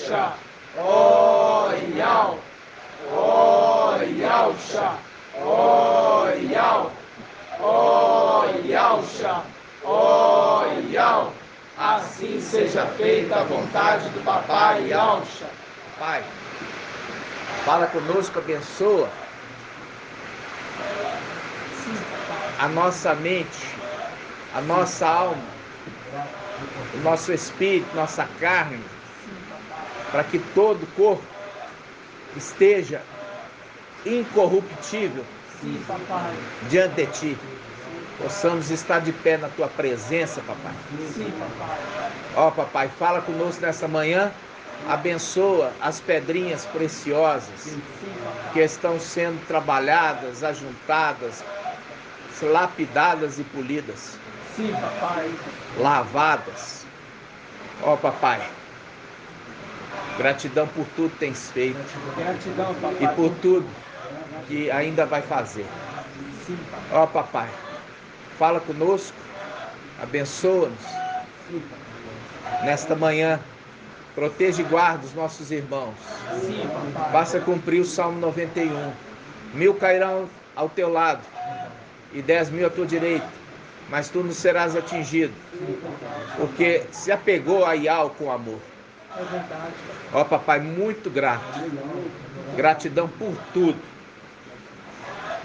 Yalcha, ó Yal, ó Yalcha, ó Yal, ó Yalcha, ó Yal. Assim seja feita a vontade do Papai Yalcha. Pai, fala conosco, abençoa a nossa mente, a nossa alma, o nosso espírito, nossa carne, para que todo o corpo esteja incorruptível diante de Ti. Possamos estar de pé na Tua presença, Papai. Sim, Papai. Ó, Papai, fala conosco nessa manhã, abençoa as pedrinhas preciosas que estão sendo trabalhadas, ajuntadas, lapidadas e polidas. Sim, Papai. Lavadas. Ó, Papai, gratidão por tudo que tens feito. Gratidão, Papai. E por tudo que ainda vai fazer. Sim, Papai. Ó, Papai, fala conosco, abençoa-nos nesta manhã. Proteja e guarda os nossos irmãos. Sim, Papai. Faça cumprir o Salmo 91. 1000 cairão ao teu lado e 10.000 à tua direita, mas tu não serás atingido, porque se apegou a Yal com amor. É verdade. Ó, Papai, muito grato. Gratidão por tudo.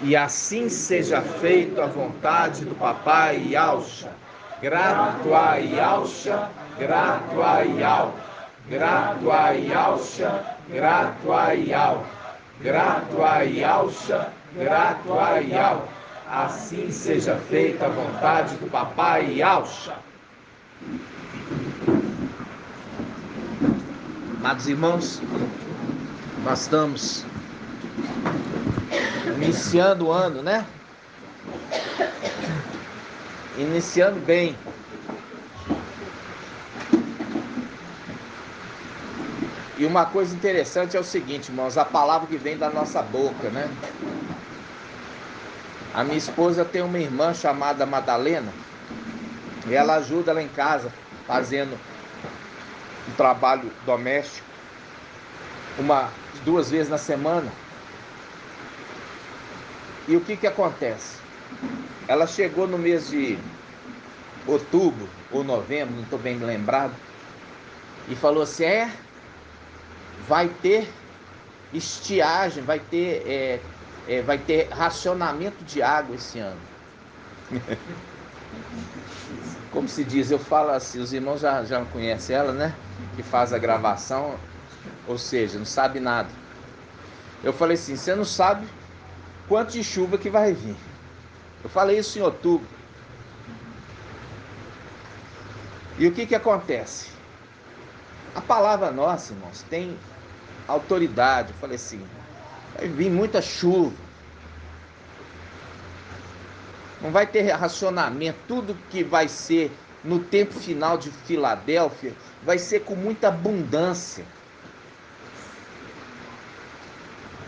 E assim seja feita a vontade do Papai Yalcha. Grato a Yalcha, grato a Yal. Grato a Yalcha, grato a Yal. Grato a Yalcha, grato a Yal. Assim seja feita a vontade do Papai Yalcha. Amados irmãos, nós estamos iniciando o ano, né? Iniciando bem. E uma coisa interessante é o seguinte, irmãos, a palavra que vem da nossa boca, né? A minha esposa tem uma irmã chamada Madalena, e ela ajuda lá em casa, fazendo um trabalho doméstico, 2 vezes na semana. E o que acontece? Ela chegou no mês de outubro ou novembro, não estou bem lembrado, e falou assim, vai ter estiagem, vai ter racionamento de água esse ano. Como se diz, eu falo assim, os irmãos já conhecem ela, né? Que faz a gravação, ou seja, não sabe nada. Eu falei assim, você não sabe quanto de chuva que vai vir. Eu falei isso em outubro. E o que acontece? A palavra nossa, irmãos, tem autoridade. Eu falei assim, vai vir muita chuva. Não vai ter racionamento. Tudo que vai ser no tempo final de Filadélfia vai ser com muita abundância.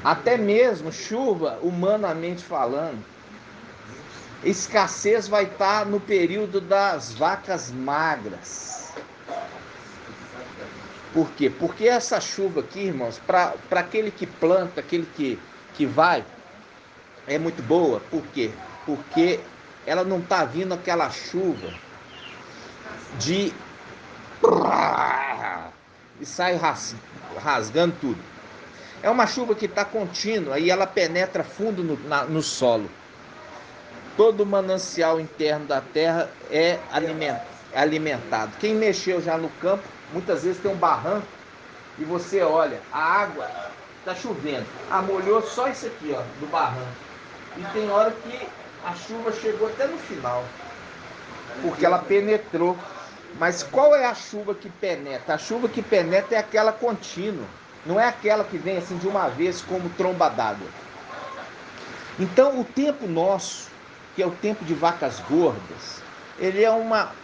Até mesmo chuva, humanamente falando. Escassez vai estar no período das vacas magras. Por quê? Porque essa chuva aqui, irmãos, para aquele que planta, aquele que vai, é muito boa. Por quê? Porque ela não está vindo aquela chuva de... e sai rasgando tudo. É uma chuva que está contínua e ela penetra fundo no solo. Todo o manancial interno da terra é alimentado. Quem mexeu já no campo, muitas vezes tem um barranco e você olha, a água está chovendo. Molhou só isso aqui, ó, do barranco. E tem hora que a chuva chegou até no final, porque ela penetrou. Mas qual é a chuva que penetra? A chuva que penetra é aquela contínua. Não é aquela que vem assim de uma vez como tromba d'água. Então o tempo nosso, que é o tempo de vacas gordas,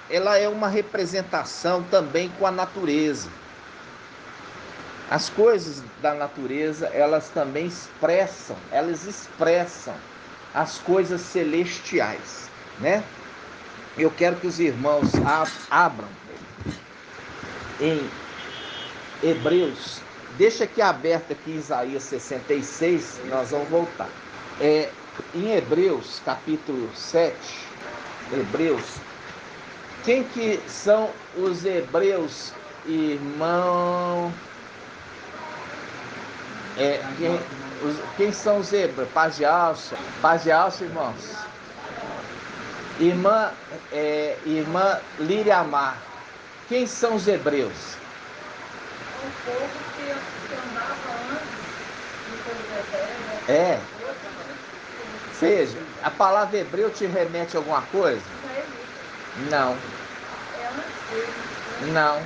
ela é uma representação também com a natureza. As coisas da natureza, elas também expressam as coisas celestiais, né? Eu quero que os irmãos abram em Hebreus, deixa aqui aberto aqui Isaías 66, nós vamos voltar. Em Hebreus, capítulo 7, Hebreus, quem que são os hebreus, irmão? Quem são os hebreus? Paz de Alça, irmãos. Irmã Liriamar, quem são os hebreus? O povo que andava antes do povo hebreu. Seja, a palavra hebreu te remete a alguma coisa? Não. É antes dele. Não.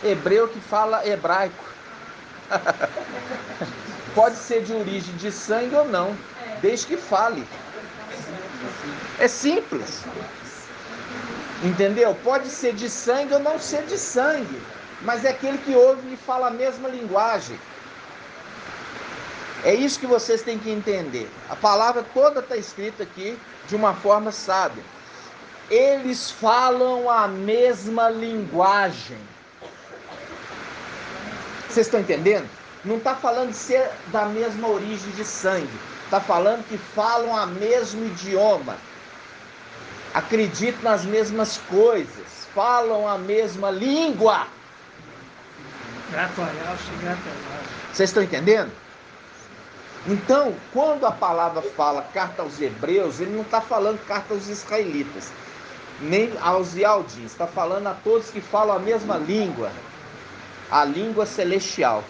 Hebreu que fala hebraico. Pode ser de origem de sangue ou não, desde que fale. É simples. Entendeu? Pode ser de sangue ou não ser de sangue, mas é aquele que ouve e fala a mesma linguagem. É isso que vocês têm que entender. A palavra toda está escrita aqui de uma forma sábia. Eles falam a mesma linguagem. Vocês estão entendendo? Não está falando de ser da mesma origem de sangue. Está falando que falam o mesmo idioma. Acreditam nas mesmas coisas. Falam a mesma língua. Vocês estão entendendo? Então, quando a palavra fala carta aos hebreus, ele não está falando carta aos israelitas, nem aos ialdins. Está falando a todos que falam a mesma língua. A língua celestial.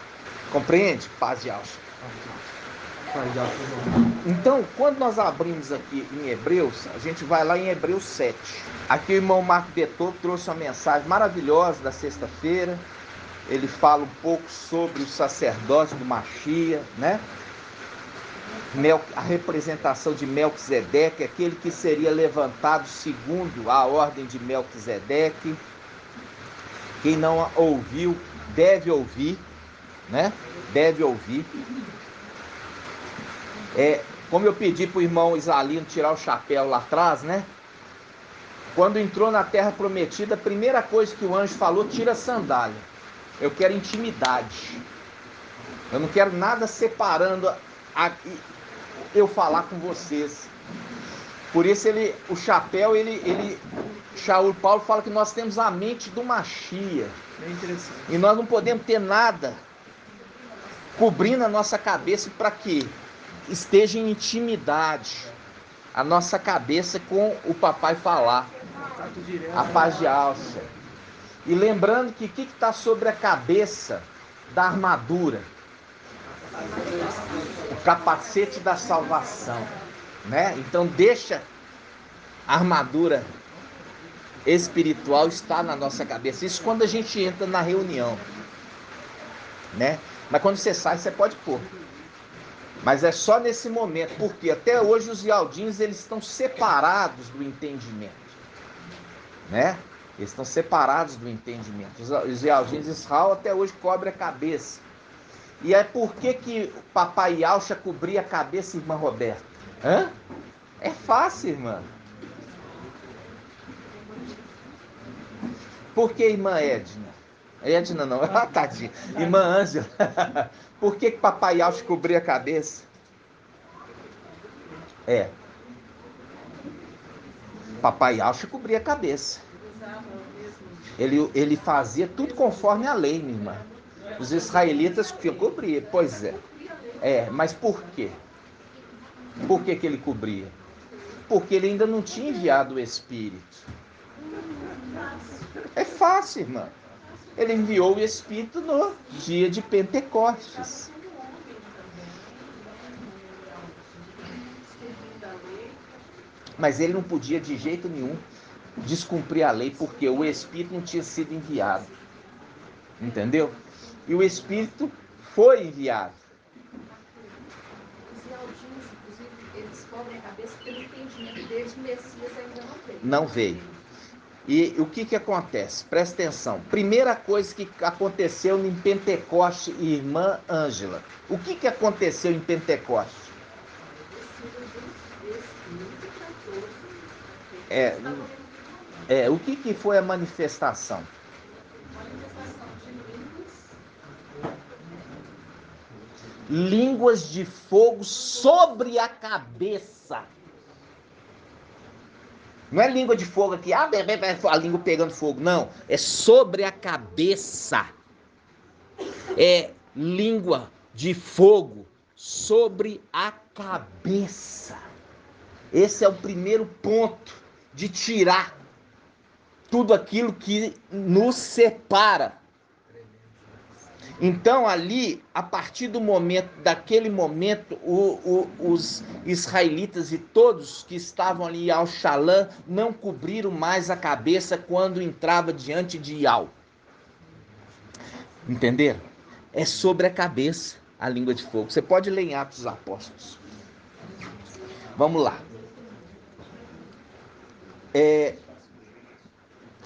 Compreende? Paz de Alça. Então, quando nós abrimos aqui em Hebreus, a gente vai lá em Hebreus 7. Aqui o irmão Marco Betor trouxe uma mensagem maravilhosa da sexta-feira. Ele fala um pouco sobre o sacerdócio do Machia, né? A representação de Melquisedeque, aquele que seria levantado segundo a ordem de Melquisedeque. Quem não ouviu, deve ouvir, né? Deve ouvir. Como eu pedi para o irmão Isalino tirar o chapéu lá atrás, né? Quando entrou na terra prometida, a primeira coisa que o anjo falou: tira a sandália. Eu quero intimidade. Eu não quero nada separando eu falar com vocês. Por isso o chapéu, Shaul Paulo fala que nós temos a mente do Machia. Bem interessante. E nós não podemos ter nada cobrindo a nossa cabeça para que esteja em intimidade a nossa cabeça com o papai falar. A paz de Alça. E lembrando que o que está sobre a cabeça da armadura? O capacete da salvação, né? Então deixa a armadura espiritual estar na nossa cabeça. Isso quando a gente entra na reunião, né? Mas quando você sai, você pode pôr. Mas é só nesse momento, porque até hoje os ialdins, eles estão separados do entendimento, né? Eles estão separados do entendimento. Os ialdins de Israel até hoje cobrem a cabeça. E é por que o papai Yalcha cobria a cabeça, irmã Roberta? É fácil, irmã. Por que irmã Edna? Edna não, tadinha. Irmã Ângela. Por que papai Yalcha cobria a cabeça? Papai Yalcha cobria a cabeça. Ele fazia tudo conforme a lei, minha irmã. Os israelitas cobriam, pois é. Mas por quê? Por que ele cobria? Porque ele ainda não tinha enviado o Espírito. É fácil, irmã. Ele enviou o Espírito no dia de Pentecostes. Mas ele não podia de jeito nenhum descumprir a lei, porque o Espírito não tinha sido enviado. Entendeu? E o Espírito foi enviado. Os ialdins, inclusive, eles cobrem a cabeça pelo entendimento deles, o Messias ainda não veio. Não veio. E o que acontece? Presta atenção. Primeira coisa que aconteceu em Pentecoste, irmã Ângela. O que aconteceu em Pentecoste? O que foi a manifestação? Manifestação de línguas línguas de fogo sobre a cabeça. Não é língua de fogo aqui, a língua pegando fogo. Não, é sobre a cabeça. É língua de fogo sobre a cabeça. Esse é o primeiro ponto de tirar tudo aquilo que nos separa. Então ali, a partir daquele momento, os israelitas e todos que estavam ali em Al-Shalã não cobriram mais a cabeça quando entrava diante de Iau. Entenderam? É sobre a cabeça a língua de fogo. Você pode ler em Atos dos Apóstolos. Vamos lá.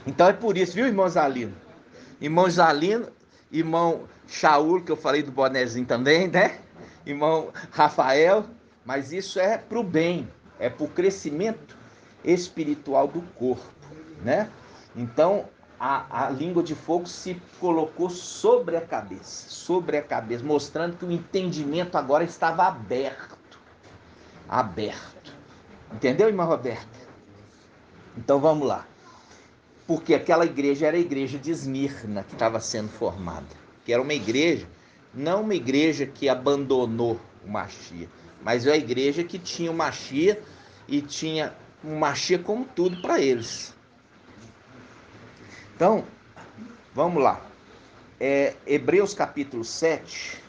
Então é por isso, viu, irmão Zalino? Irmão Zalino, irmão Shaul, que eu falei do bonezinho também, né? Irmão Rafael, mas isso é para o bem, é para o crescimento espiritual do corpo, né? Então, a língua de fogo se colocou sobre a cabeça, mostrando que o entendimento agora estava aberto. Entendeu, irmã Roberta? Então, vamos lá. Porque aquela igreja era a igreja de Esmirna que estava sendo formada. Que era uma igreja, não uma igreja que abandonou o Machia, mas é a igreja que tinha o Machia e tinha o Machia como tudo para eles. Então, vamos lá. Hebreus capítulo 7.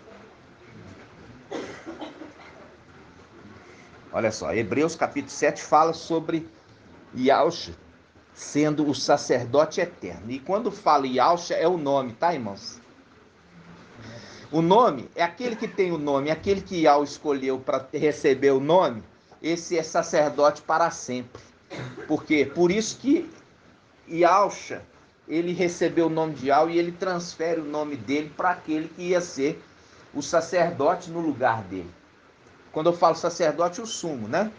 Olha só, Hebreus capítulo 7 fala sobre Yahshua sendo o sacerdote eterno. E quando fala Yahshua é o nome, tá, irmãos? O nome é aquele que tem o nome, aquele que Yahweh escolheu para receber o nome, esse é sacerdote para sempre. Por quê? Por isso que Yahshua, ele recebeu o nome de Yahweh e ele transfere o nome dele para aquele que ia ser o sacerdote no lugar dele. Quando eu falo sacerdote, o sumo, né?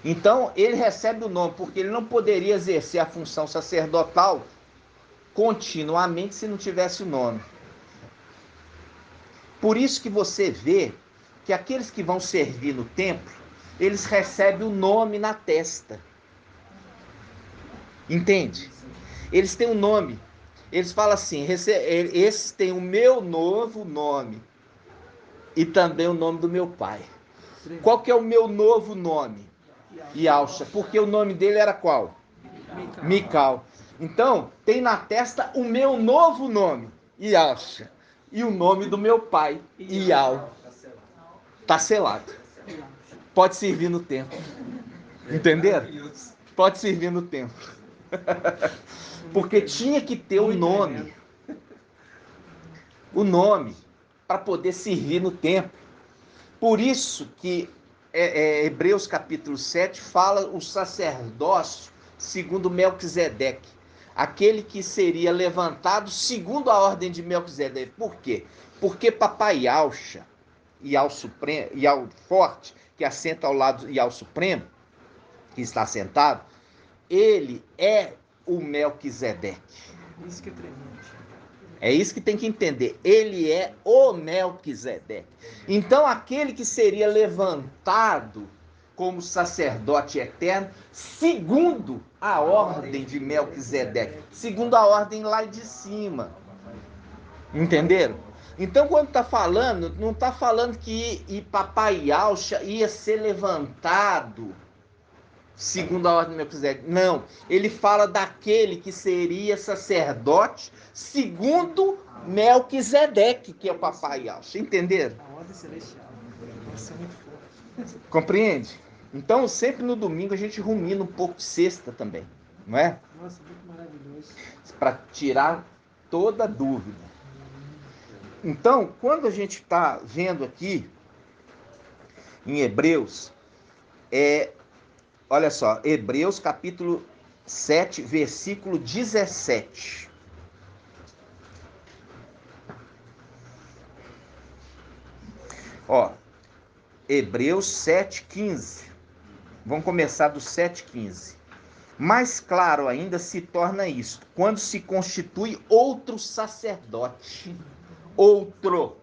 Então, ele recebe o nome, porque ele não poderia exercer a função sacerdotal continuamente se não tivesse o nome. Por isso que você vê que aqueles que vão servir no templo, eles recebem o nome na testa. Entende? Eles têm um nome. Eles falam assim, esses têm o meu novo nome e também o nome do meu pai. Qual que é o meu novo nome? Yahshua. Porque o nome dele era qual? Mical. Então, tem na testa o meu novo nome, Yahshua. E o nome do meu pai, Yahweh. Está selado. Pode servir no templo. Entenderam? Pode servir no templo. Porque tinha que ter o nome. O nome para poder servir no templo. Por isso que Hebreus capítulo 7 fala o sacerdócio segundo Melquisedeque. Aquele que seria levantado segundo a ordem de Melquisedeque. Por quê? Porque papai Yahshua, Yahweh Supremo, Yahweh Forte, que assenta ao lado do Yahweh Supremo, que está sentado, ele é o Melquisedeque. Isso que é tremendo. É isso que tem que entender. Ele é o Melquisedeque. Então, aquele que seria levantado como sacerdote eterno, segundo a ordem de Melquisedeque, segundo a ordem lá de cima. Entenderam? Então, quando está falando, não está falando que papai Yahshua ia ser levantado segundo a ordem de Melquisedeque. Não, ele fala daquele que seria sacerdote segundo Melquisedeque, que é o papai Yahshua. Entenderam? A ordem celestial. Isso é muito forte. Compreende? Então, sempre no domingo a gente rumina um pouco de sexta também, não é? Nossa, muito maravilhoso. Para tirar toda dúvida. Então, quando a gente está vendo aqui em Hebreus, olha só, Hebreus capítulo 7, versículo 17. Ó, Hebreus 7:15. Vamos começar do 7:15. Mais claro ainda se torna isto, quando se constitui outro sacerdote. Outro.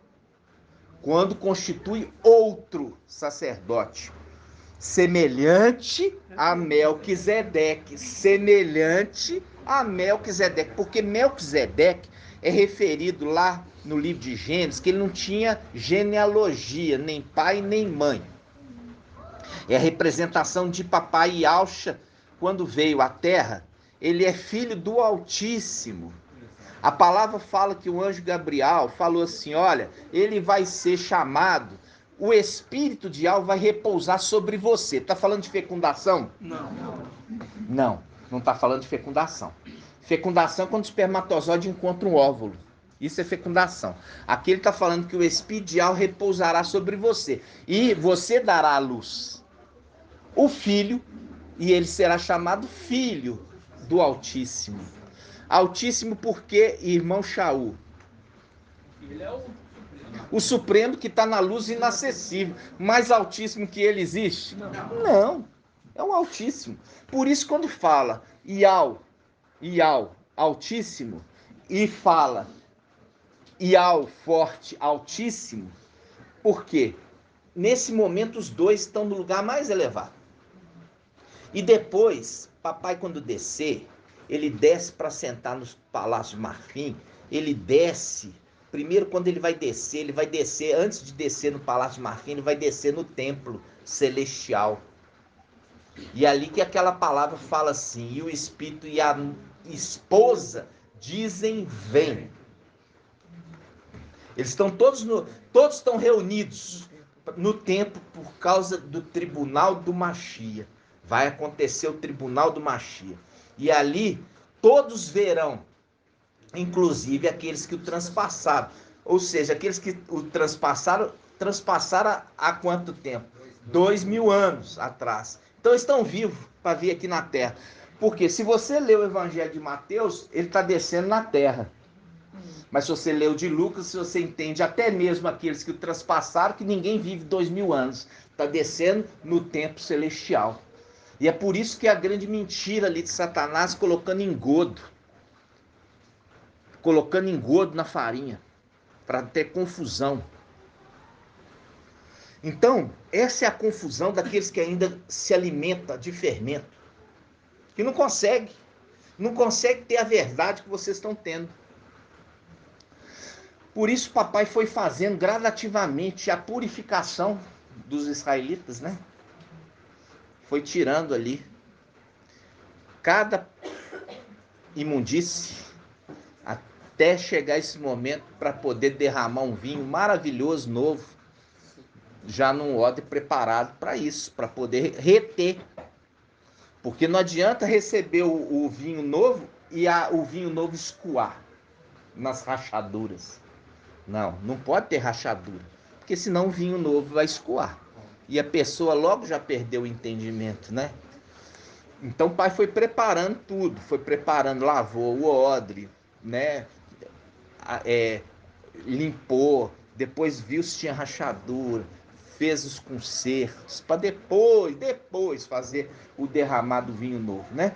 quando constitui outro sacerdote, semelhante a Melquisedeque, semelhante a Melquisedeque, porque Melquisedeque é referido lá no livro de Gênesis que ele não tinha genealogia, nem pai nem mãe. É a representação de papai Yahshua quando veio à terra. Ele é filho do Altíssimo. A palavra fala que o anjo Gabriel falou assim, olha, ele vai ser chamado, o Espírito de Yahweh vai repousar sobre você. Está falando de fecundação? Não, não está falando de fecundação. Fecundação é quando o espermatozoide encontra um óvulo. Isso é fecundação. Aqui ele está falando que o Espírito de Yahweh repousará sobre você. E você dará à luz o filho, e ele será chamado filho do Altíssimo. Altíssimo porque, irmão Shaul? Ele é O Supremo que está na luz inacessível. Mais altíssimo que ele existe? Não. É um Altíssimo. Por isso, quando fala Iau, Altíssimo, e fala Iau, forte, Altíssimo, por quê? Nesse momento, os dois estão no lugar mais elevado. E depois, papai, quando descer, ele desce para sentar no Palácio de Marfim, ele desce. Primeiro, quando ele vai descer, antes de descer no Palácio de Marfim, ele vai descer no templo celestial. E ali que aquela palavra fala assim, e o Espírito e a esposa dizem, vem. Eles estão todos estão reunidos no templo por causa do tribunal do Machia. Vai acontecer o tribunal do Machia. E ali todos verão, inclusive aqueles que o transpassaram. Ou seja, aqueles que o transpassaram há quanto tempo? 2000 anos atrás. Então estão vivos para vir aqui na terra. Porque se você lê o Evangelho de Mateus, ele está descendo na terra. Mas se você lê o de Lucas, você entende até mesmo aqueles que o transpassaram, que ninguém vive 2000 anos. Está descendo no templo celestial. E é por isso que a grande mentira ali de Satanás colocando engodo na farinha, para ter confusão. Então, essa é a confusão daqueles que ainda se alimentam de fermento, que não consegue ter a verdade que vocês estão tendo. Por isso, papai foi fazendo gradativamente a purificação dos israelitas, né? Foi tirando ali cada imundície até chegar esse momento para poder derramar um vinho maravilhoso, novo, já num odre preparado para isso, para poder reter. Porque não adianta receber o vinho novo e o vinho novo escoar nas rachaduras. Não pode ter rachadura, porque senão o vinho novo vai escoar. E a pessoa logo já perdeu o entendimento, né? Então o pai foi preparando tudo, lavou o odre, né? Limpou, depois viu se tinha rachadura, fez os consertos, para depois fazer o derramar do vinho novo, né?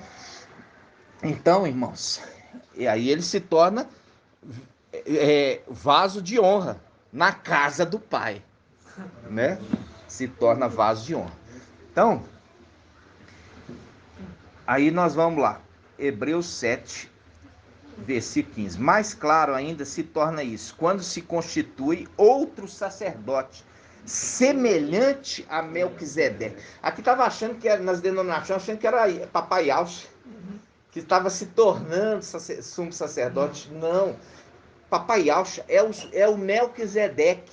Então, irmãos, e aí ele se torna vaso de honra na casa do pai, né? Se torna vaso de honra. Então, aí nós vamos lá, Hebreus 7, versículo 15. Mais claro ainda se torna isso, quando se constitui outro sacerdote, semelhante a Melquisedeque. Aqui estava achando que era, nas denominações, achando que era papai Yahshua, que estava se tornando sumo sacerdote. Não. Papai Yahshua é o Melquisedeque,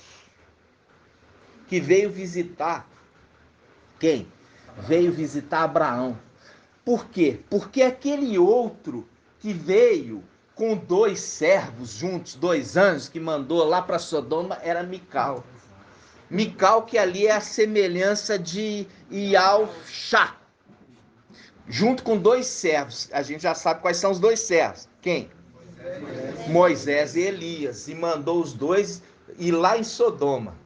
que veio visitar quem? Veio visitar Abraão. Por quê? Porque aquele outro que veio com 2 servos juntos, 2 anjos, que mandou lá para Sodoma, era Mical. Mical, que ali é a semelhança de Ial-Shá. Junto com 2 servos. A gente já sabe quais são os 2 servos. Quem? Moisés e Elias. E mandou os 2 ir lá em Sodoma.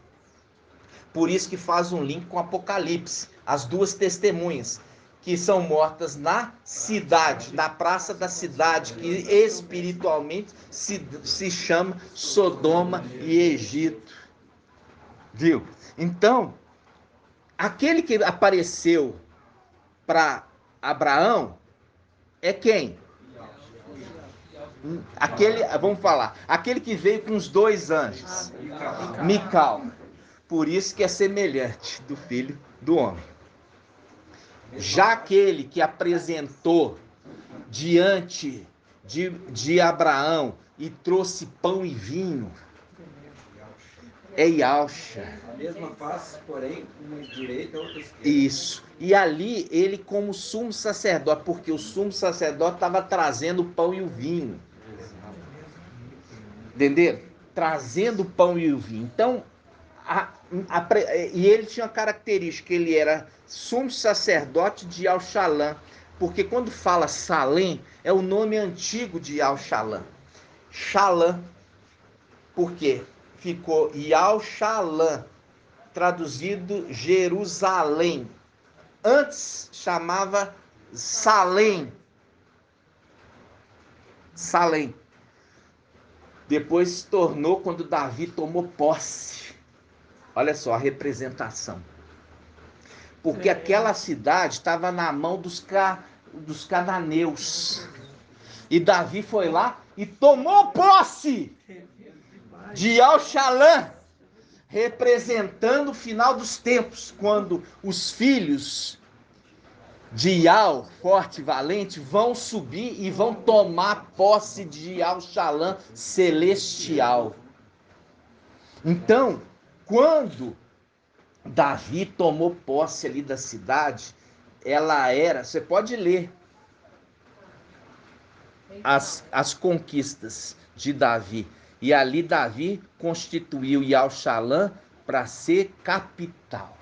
Por isso que faz um link com Apocalipse. As 2 testemunhas que são mortas na cidade, na praça da cidade, que espiritualmente se chama Sodoma e Egito. Viu? Então, aquele que apareceu para Abraão é quem? Aquele, vamos falar, aquele que veio com os 2 anjos. Mical. Por isso que é semelhante do filho do homem. Já aquele que apresentou diante de Abraão e trouxe pão e vinho é Yahshua. A mesma face, porém, uma direita e outra esquerda. Isso. E ali ele como sumo sacerdote, porque o sumo sacerdote estava trazendo o pão e o vinho. Entenderam? Trazendo o pão e o vinho. Então, e ele tinha uma característica, ele era sumo sacerdote de Al-Shalom, porque quando fala Salém, é o nome antigo de Al-Shalom. Shalom, por quê? Ficou Yal-Shalom, traduzido Jerusalém. Antes chamava Salém. Salém. Depois se tornou quando Davi tomou posse. Olha só a representação. Porque aquela cidade estava na mão dos cananeus. E Davi foi lá e tomou posse de Al-Shalom, representando o final dos tempos, quando os filhos de Yal, forte e valente, vão subir e vão tomar posse de Al-Shalom celestial. Então, quando Davi tomou posse ali da cidade, ela era, você pode ler as conquistas de Davi. E ali Davi constituiu Yal-Shalom para ser capital.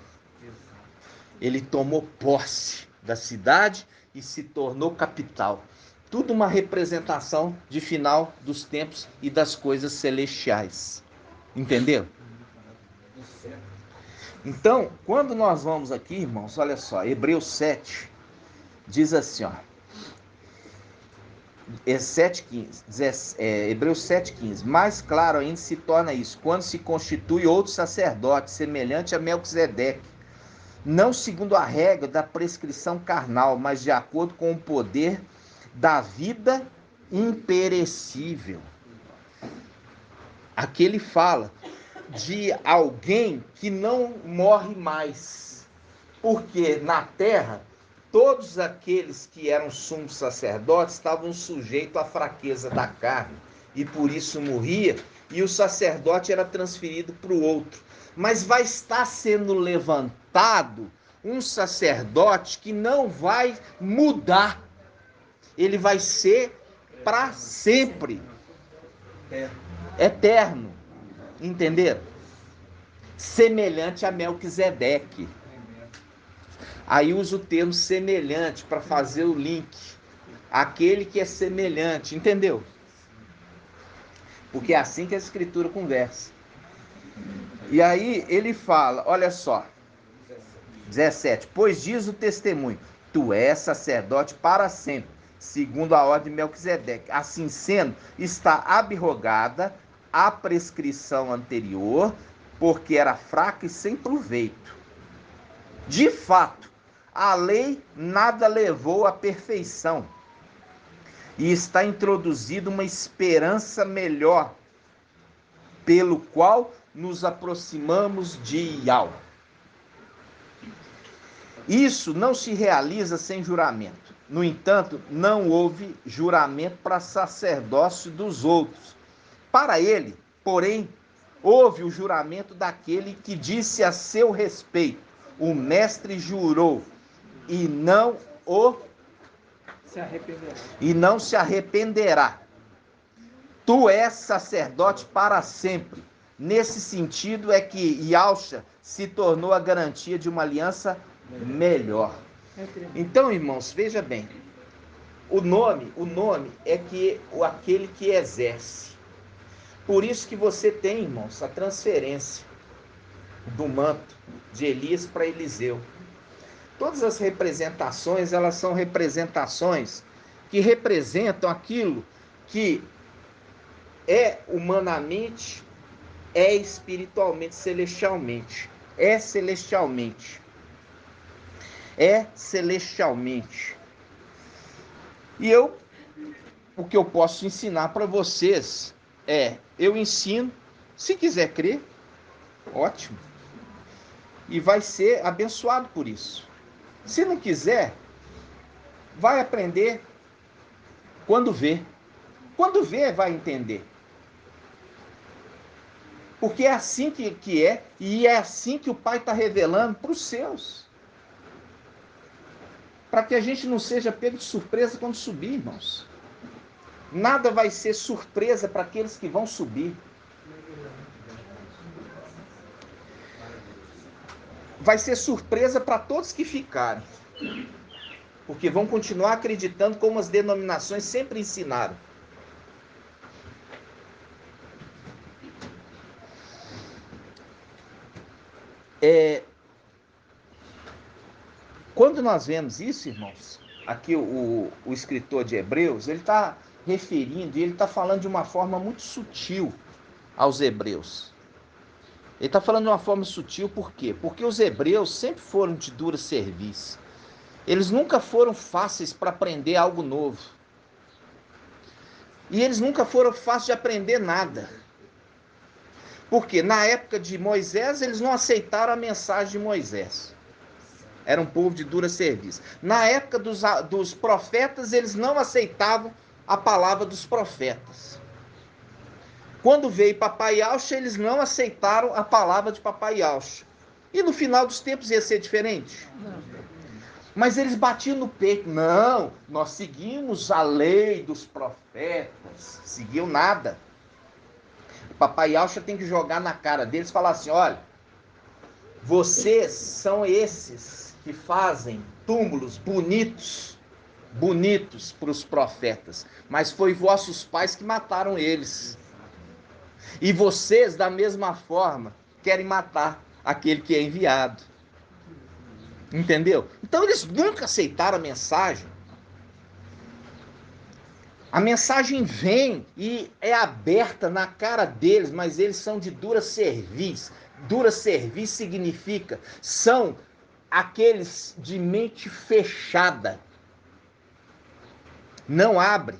Ele tomou posse da cidade e se tornou capital. Tudo uma representação de final dos tempos e das coisas celestiais. Entendeu? Então, quando nós vamos aqui, irmãos, olha só, Hebreus 7 diz assim, ó. Hebreus 7,15. Mais claro ainda se torna isso, quando se constitui outro sacerdote, semelhante a Melquisedeque, não segundo a regra da prescrição carnal, mas de acordo com o poder da vida imperecível. Aqui ele fala de alguém que não morre mais, porque na terra todos aqueles que eram sumos sacerdotes estavam sujeitos à fraqueza da carne e por isso morria, e o sacerdote era transferido para o outro. Mas vai estar sendo levantado um sacerdote que não vai mudar, ele vai ser para sempre, eterno, entenderam? Semelhante a Melquisedeque. Aí usa o termo semelhante para fazer o link. Aquele que é semelhante, entendeu? Porque é assim que a Escritura conversa. E aí ele fala, olha só, 17. Pois diz o testemunho, tu és sacerdote para sempre, segundo a ordem de Melquisedeque. Assim sendo, está abrogada a prescrição anterior, porque era fraca e sem proveito. De fato, a lei nada levou à perfeição, e está introduzida uma esperança melhor, pelo qual nos aproximamos de Yahweh. Isso não se realiza sem juramento. No entanto, não houve juramento para sacerdócio dos outros. Para ele, porém, houve o juramento daquele que disse a seu respeito, o mestre jurou, e não se arrependerá. Tu és sacerdote para sempre. Nesse sentido é que Yahshua se tornou a garantia de uma aliança melhor. Então, irmãos, veja bem, o nome é aquele que exerce. Por isso que você tem, irmãos, a transferência do manto de Elias para Eliseu. Todas as representações, elas são representações que representam aquilo que é humanamente é espiritualmente, celestialmente. É celestialmente. É celestialmente. E o que eu posso ensinar para vocês eu ensino, se quiser crer, ótimo. E vai ser abençoado por isso. Se não quiser, vai aprender quando vê. Quando vê, vai entender. Porque é assim que é, e é assim que o Pai está revelando para os seus. Para que a gente não seja pego de surpresa quando subir, irmãos. Nada vai ser surpresa para aqueles que vão subir. Vai ser surpresa para todos que ficarem. Porque vão continuar acreditando como as denominações sempre ensinaram. Quando nós vemos isso, irmãos, aqui o escritor de Hebreus, ele está referindo, e ele está falando de uma forma muito sutil aos hebreus. Ele está falando de uma forma sutil, por quê? Porque os hebreus sempre foram de dura serviço. Eles nunca foram fáceis para aprender algo novo. E eles nunca foram fáceis de aprender nada. Porque na época de Moisés, eles não aceitaram a mensagem de Moisés. Era um povo de dura serviço. Na época dos profetas, eles não aceitavam a palavra dos profetas. Quando veio Papai Yaucha, eles não aceitaram a palavra de Papai Yaucha. E no final dos tempos ia ser diferente? Não. Mas eles batiam no peito. Não, nós seguimos a lei dos profetas. Seguiu nada. Papai Yaucha tem que jogar na cara deles e falar assim, olha, vocês são esses que fazem túmulos bonitos para os profetas, mas foi vossos pais que mataram eles. E vocês, da mesma forma, querem matar aquele que é enviado. Entendeu? Então eles nunca aceitaram a mensagem. A mensagem vem e é aberta na cara deles, mas eles são de dura cerviz. Dura cerviz significa, são aqueles de mente fechada. Não abre.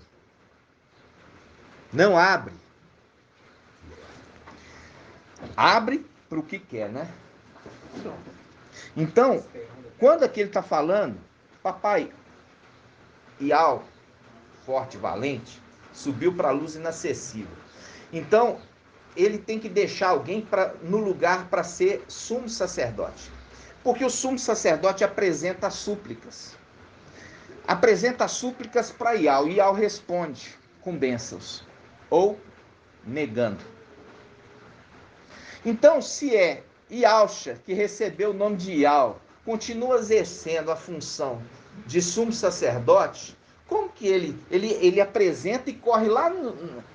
Não abre. Abre para o que quer, né? Então, quando aqui ele está falando, Papai Iau, forte e valente, subiu para a luz inacessível. Então, ele tem que deixar alguém no lugar para ser sumo sacerdote. Porque o sumo sacerdote apresenta as súplicas. Apresenta as súplicas para Iau. E Iau responde com bênçãos. Ou negando. Então, se é Iaucha, que recebeu o nome de Iau, continua exercendo a função de sumo sacerdote, como que ele apresenta e corre lá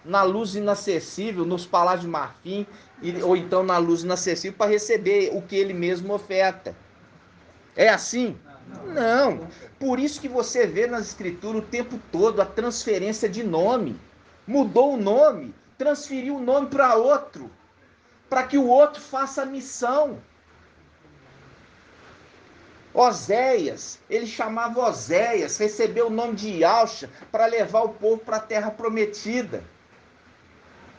na luz inacessível, nos palácios de marfim, ou então na luz inacessível, para receber o que ele mesmo oferta? É assim? Não. Por isso que você vê nas escrituras o tempo todo a transferência de nome. Mudou o nome, transferiu o nome para outro, para que o outro faça a missão. Oséias, ele chamava Oséias, recebeu o nome de Iaucha para levar o povo para a terra prometida,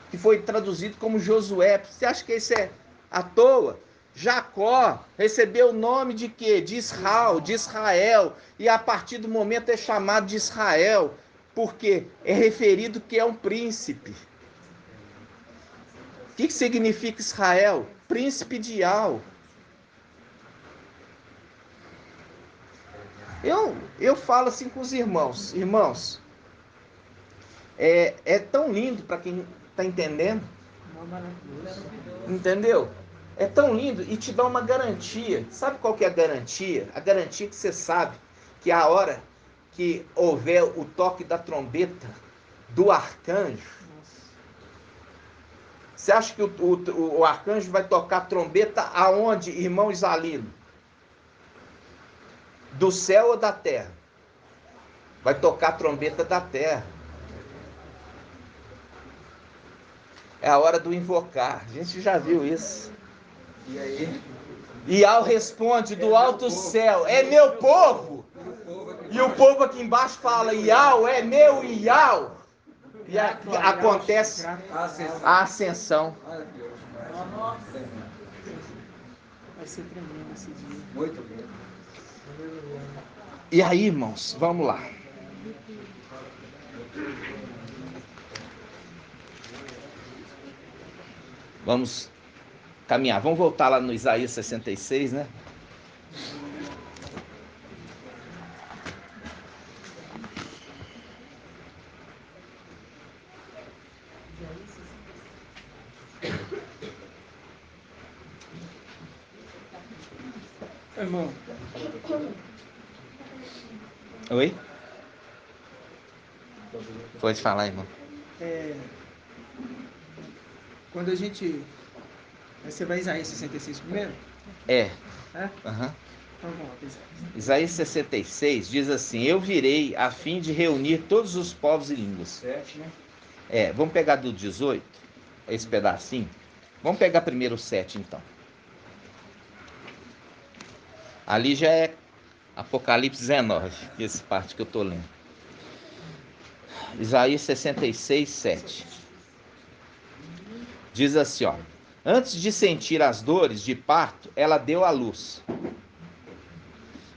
que foi traduzido como Josué. Você acha que isso é à toa? Jacó recebeu o nome de quê? De Israel, e a partir do momento é chamado de Israel, porque é referido que é um príncipe. O que significa Israel? Príncipe de Iau. Eu falo assim com os irmãos. Irmãos, é tão lindo para quem está entendendo. Entendeu? É tão lindo e te dá uma garantia. Sabe qual que é a garantia? A garantia que você sabe que a hora que houver o toque da trombeta do arcanjo, você acha que o arcanjo vai tocar trombeta aonde, irmão Isalino? Do céu ou da terra? Vai tocar a trombeta da terra. É a hora do invocar. A gente já viu isso. E aí? Iau responde do alto céu: é meu povo. E o povo aqui embaixo fala: Iau, é meu Iau. E acontece a ascensão. Vai ser tremendo esse dia. Muito bem. E aí, irmãos, vamos lá. Vamos caminhar. Vamos voltar lá no Isaías 66, né? Irmão, Oi? Pode falar, irmão. quando a gente... Você vai Isaías 66 primeiro? É. É? Aham. Então vamos lá, Isaías. Isaías 66 diz assim: eu virei a fim de reunir todos os povos e línguas. 7, né? Vamos pegar do 18, esse pedacinho. Vamos pegar primeiro o 7, então. Ali já é Apocalipse 19, essa parte que eu estou lendo. Isaías 66, 7. Diz assim, ó: antes de sentir as dores de parto, ela deu à luz.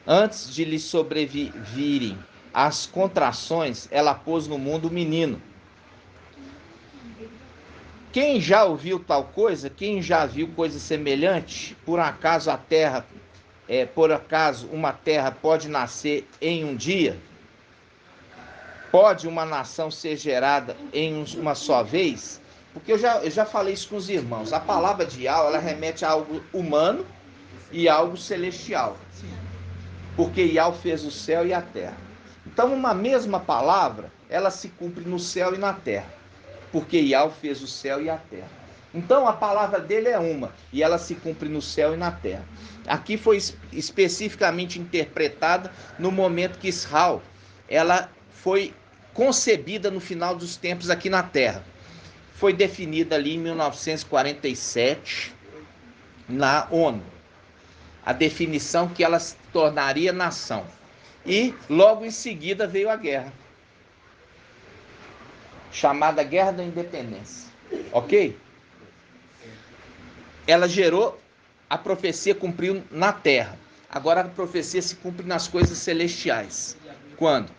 Antes de lhe sobrevirem as contrações, ela pôs no mundo o menino. Quem já ouviu tal coisa? Quem já viu coisa semelhante? Por acaso a terra, por acaso uma terra pode nascer em um dia? Pode uma nação ser gerada em uma só vez? Porque eu já falei isso com os irmãos. A palavra de Yahweh, ela remete a algo humano e algo celestial. Porque Yahweh fez o céu e a terra. Então, uma mesma palavra, ela se cumpre no céu e na terra. Porque Yahweh fez o céu e a terra. Então, a palavra dele é uma, e ela se cumpre no céu e na terra. Aqui foi especificamente interpretada no momento que Israel, ela foi concebida no final dos tempos aqui na terra. Foi definida ali em 1947 na ONU. A definição que ela se tornaria nação. E logo em seguida veio a guerra, chamada Guerra da Independência. Ok? Ela gerou, a profecia cumpriu na terra. Agora a profecia se cumpre nas coisas celestiais. Quando?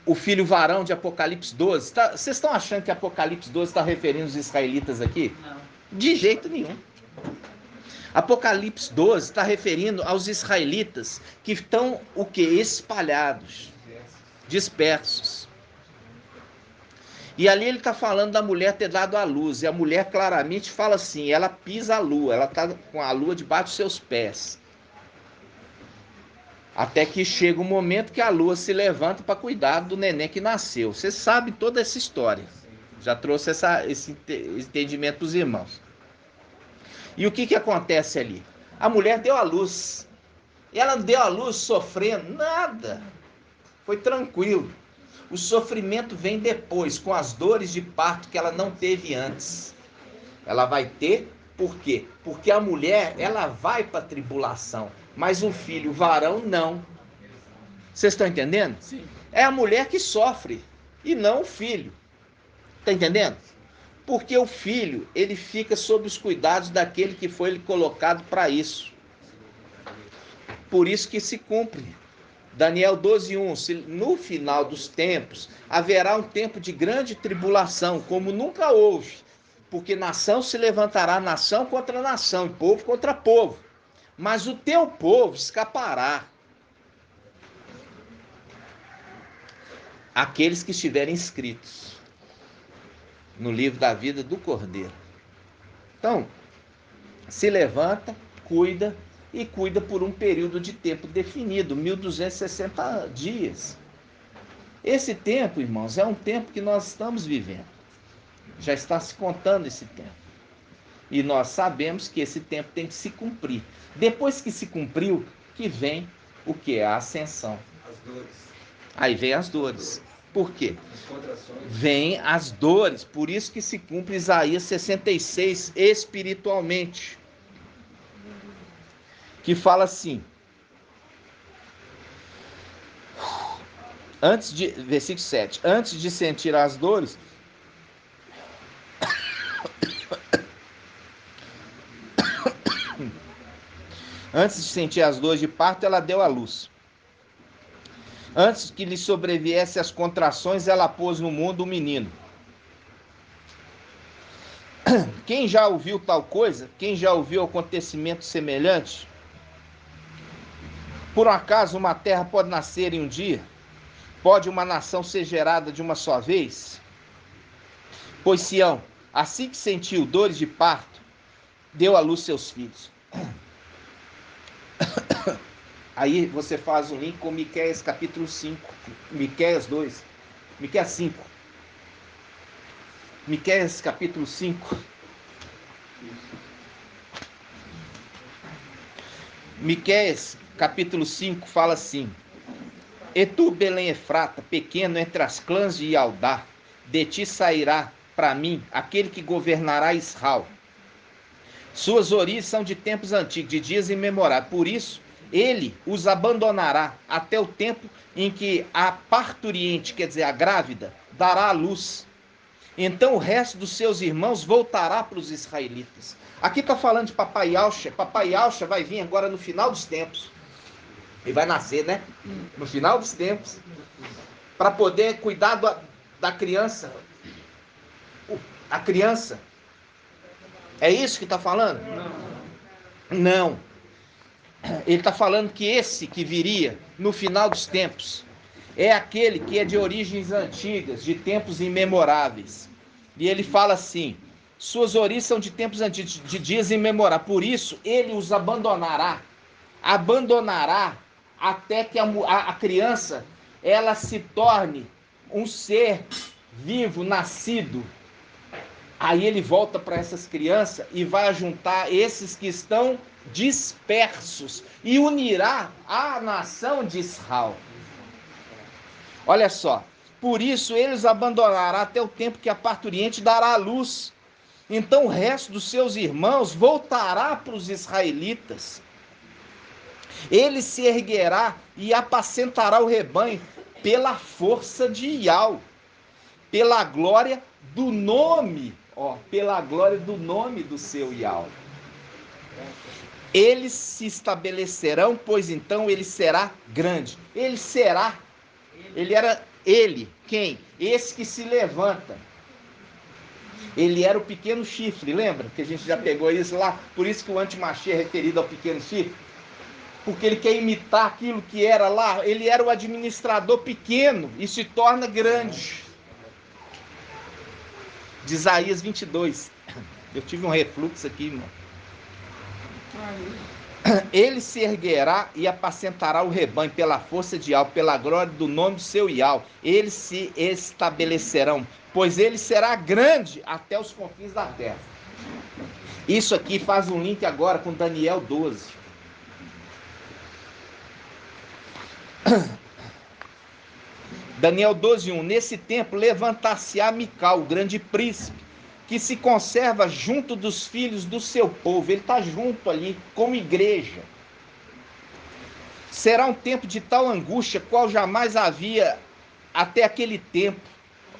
O filho varão de Apocalipse 12. Vocês estão achando que Apocalipse 12 está referindo os israelitas aqui? Não. De jeito nenhum. Apocalipse 12 está referindo aos israelitas que estão o quê? Espalhados, dispersos. E ali ele está falando da mulher ter dado à luz. E a mulher claramente fala assim, ela pisa a lua, ela está com a lua debaixo dos seus pés. Até que chega um momento que a lua se levanta para cuidar do neném que nasceu. Você sabe toda essa história. Já trouxe esse entendimento para os irmãos. E o que acontece ali? A mulher deu à luz. E ela não deu à luz sofrendo nada. Foi tranquilo. O sofrimento vem depois, com as dores de parto que ela não teve antes. Ela vai ter, por quê? Porque a mulher, ela vai para a tribulação, mas o filho, o varão, não. Vocês estão entendendo? Sim. É a mulher que sofre, e não o filho. Está entendendo? Porque o filho, ele fica sob os cuidados daquele que foi colocado para isso. Por isso que se cumpre. Daniel 12:1, no final dos tempos, haverá um tempo de grande tribulação, como nunca houve, porque nação se levantará nação contra nação, e povo contra povo, mas o teu povo escapará. Aqueles que estiverem inscritos no livro da vida do Cordeiro. Então, se levanta, cuida, e cuida por um período de tempo definido, 1260 dias. Esse tempo, irmãos, é um tempo que nós estamos vivendo. Já está se contando esse tempo. E nós sabemos que esse tempo tem que se cumprir. Depois que se cumpriu, que vem o que? A ascensão. As dores. Aí vem as dores. Por quê? As contrações. Vêm as dores, por isso que se cumpre Isaías 66 espiritualmente, que fala assim, versículo 7, antes de sentir as dores, antes de sentir as dores de parto, ela deu à luz. Antes que lhe sobreviesse as contrações, ela pôs no mundo um menino. Quem já ouviu tal coisa? Quem já ouviu acontecimento semelhante? Por um acaso uma terra pode nascer em um dia? Pode uma nação ser gerada de uma só vez? Pois Sião, assim que sentiu dores de parto, deu à luz seus filhos. Aí você faz um link com Miqueias capítulo 5, Miqueias 2, Miqueias 5. Miqueias capítulo 5. Miqueias capítulo 5 fala assim: E tu, Belém Efrata, pequeno entre as clãs de Ialdá, de ti sairá para mim aquele que governará Israel. Suas origens são de tempos antigos, de dias imemoráveis. Por isso, ele os abandonará até o tempo em que a parturiente, quer dizer, a grávida, dará à luz. Então o resto dos seus irmãos voltará para os israelitas. Aqui está falando de Papai Yahshua. Papai Yahshua vai vir agora no final dos tempos. Ele vai nascer, né? No final dos tempos. Para poder cuidar da criança. A criança. É isso que está falando? Não. Ele está falando que esse que viria no final dos tempos é aquele que é de origens antigas, de tempos imemoráveis. E ele fala assim: suas origens são de tempos antigos, de dias imemoráveis. Por isso, ele os abandonará até que a criança ela se torne um ser vivo, nascido. Aí ele volta para essas crianças e vai juntar esses que estão dispersos e unirá a nação de Israel. Olha só, por isso eles abandonará até o tempo que a parturiente dará à luz. Então o resto dos seus irmãos voltará para os israelitas. Ele se erguerá e apacentará o rebanho pela força de Iau, pela glória do nome, pela glória do nome do seu Iau. Eles se estabelecerão, pois então ele será grande. Ele, quem? Esse que se levanta. Ele era o pequeno chifre, lembra? Que a gente já pegou isso lá. Por isso que o antimachia é referido ao pequeno chifre. Porque ele quer imitar aquilo que era lá. Ele era o administrador pequeno e se torna grande. De Isaías 22. Eu tive um refluxo aqui, irmão. Ele se erguerá e apacentará o rebanho pela força de Iau, pela glória do nome do seu Iau. Eles se estabelecerão, pois ele será grande até os confins da terra. Isso aqui faz um link agora com Daniel 12. Daniel 12:1. Nesse tempo levantar-se-á Mical, o grande príncipe, que se conserva junto dos filhos do seu povo. Ele está junto ali, como igreja. Será um tempo de tal angústia, qual jamais havia até aquele tempo.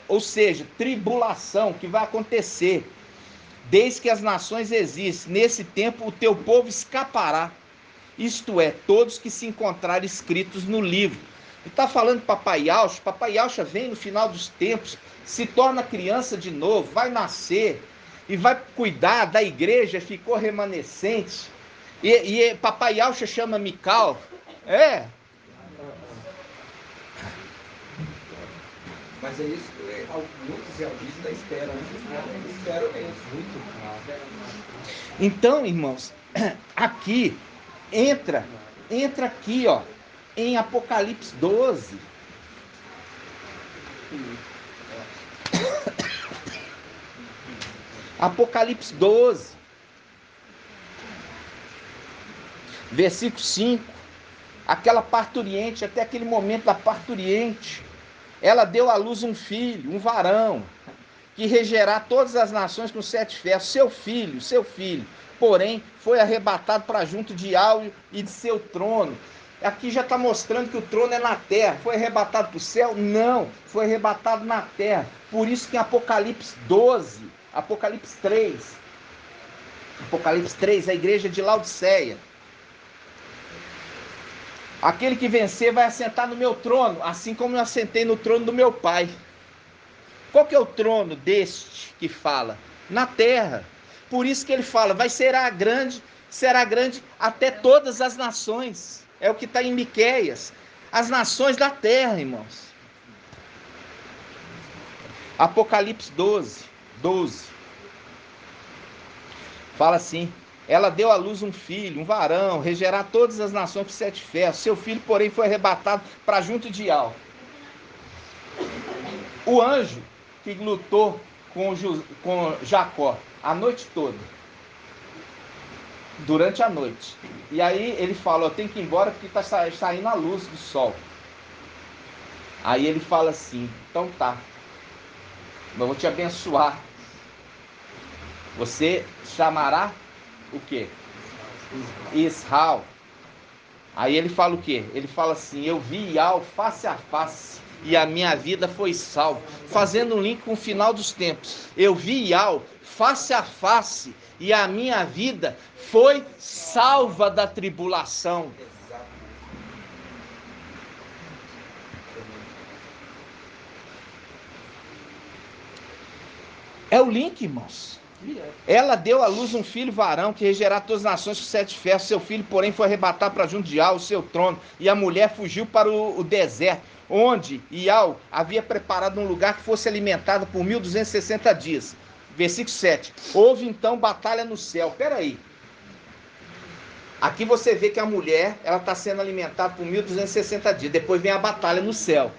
Ou seja, tribulação que vai acontecer, desde que as nações existem. Nesse tempo o teu povo escapará. Isto é, todos que se encontrarem escritos no livro. Ele está falando de Papai Yahshua. Papai Yahshua vem no final dos tempos, se torna criança de novo, vai nascer e vai cuidar da igreja, ficou remanescente. E Papai Yahshua chama Mical. Mas é isso, muitos realistas da espera, né? Espero mesmo, muito. Então, irmãos, aqui, entra aqui, em Apocalipse 12. Apocalipse 12, versículo 5. Aquela parturiente, até aquele momento da parturiente, Ela deu à luz um filho, um varão, que regerá todas as nações com 7 ferros. Seu filho, porém, foi arrebatado para junto de Áureo e de seu trono. Aqui já está mostrando que o trono é na terra. Foi arrebatado para o céu? Não, foi arrebatado na terra. Por isso que em Apocalipse 12, Apocalipse 3, a igreja de Laodiceia: aquele que vencer vai assentar no meu trono, assim como eu assentei no trono do meu pai. Qual que é o trono deste que fala? Na terra. Por isso que ele fala, será grande até todas as nações. É o que está em Miqueias. As nações da terra, irmãos. Apocalipse 12. Fala assim: ela deu à luz um filho, um varão, regerá todas as nações por 7 ferros. Seu filho, porém, foi arrebatado para junto de Al. O anjo que lutou com Jacó a noite toda, durante a noite. E aí ele fala: eu tenho que ir embora porque está saindo a luz do sol. Aí ele fala assim: então tá, eu vou te abençoar. Você chamará o quê? Israel. Aí ele fala o quê? Ele fala assim: eu vi Ial face a face e a minha vida foi salva. Fazendo um link com o final dos tempos. Eu vi Ial face a face e a minha vida foi salva da tribulação. É o link, irmãos. Ela deu à luz um filho varão que regerá todas as nações com 7 ferros. Seu filho, porém, foi arrebatado para junto de Ial, o seu trono, e a mulher fugiu para o deserto, onde Ial havia preparado um lugar que fosse alimentado por 1260 dias. Versículo 7. Houve então batalha no céu. Peraí. Aqui você vê que a mulher ela está sendo alimentada por 1260 dias. Depois vem a batalha no céu.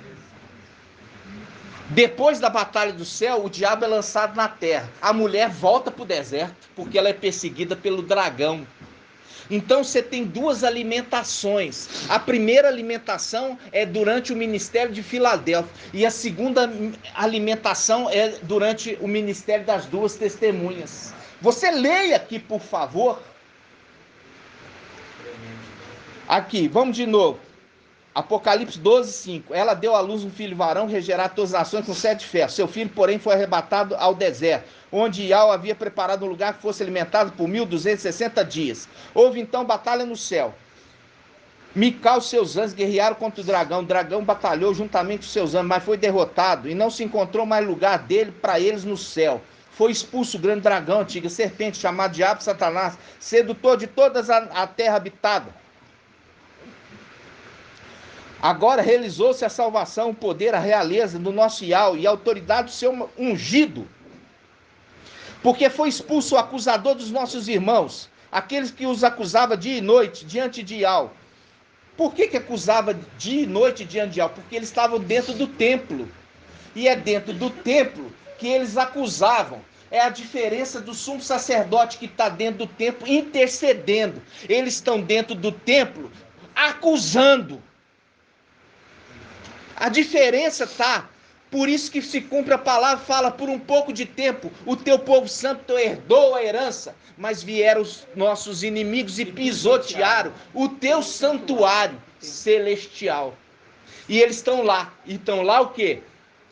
Depois da batalha do céu, o diabo é lançado na terra. A mulher volta para o deserto, porque ela é perseguida pelo dragão. Então você tem 2 alimentações. A primeira alimentação é durante o ministério de Filadélfia. E a segunda alimentação é durante o ministério das 2 testemunhas. Você leia aqui, por favor. Aqui, vamos de novo. Apocalipse 12, 5. Ela deu à luz um filho varão, regerá todas as nações com 7 ferros. Seu filho, porém, foi arrebatado ao deserto, onde Ial havia preparado um lugar que fosse alimentado por 1260 dias. Houve então batalha no céu. Micael e seus anjos guerrearam contra o dragão. O dragão batalhou juntamente com seus anjos, mas foi derrotado, e não se encontrou mais lugar dele para eles no céu. Foi expulso o grande dragão, a antiga serpente, chamado Diabo Satanás, sedutor de toda a terra habitada. Agora realizou-se a salvação, o poder, a realeza do nosso Ial e a autoridade do seu ungido. Porque foi expulso o acusador dos nossos irmãos, aqueles que os acusava dia e noite diante de Ial. Por que acusava dia e noite diante de Ial? Porque eles estavam dentro do templo. E é dentro do templo que eles acusavam. É a diferença do sumo sacerdote que está dentro do templo intercedendo. Eles estão dentro do templo acusando. A diferença está, por isso que se cumpre a palavra, fala: por um pouco de tempo, o teu povo santo herdou a herança, mas vieram os nossos inimigos e pisotearam o teu santuário celestial. E eles estão lá o quê?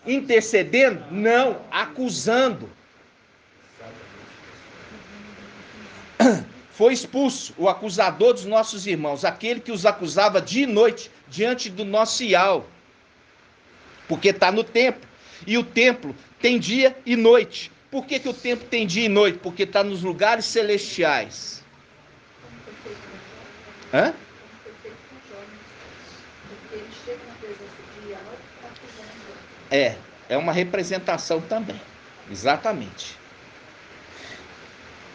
Intercedendo? Não, acusando. Foi expulso o acusador dos nossos irmãos, aquele que os acusava dia e noite diante do nosso Ial. Porque está no templo. E o templo tem dia e noite. Por que o templo tem dia e noite? Porque está nos lugares celestiais. Hã? É uma representação também. Exatamente.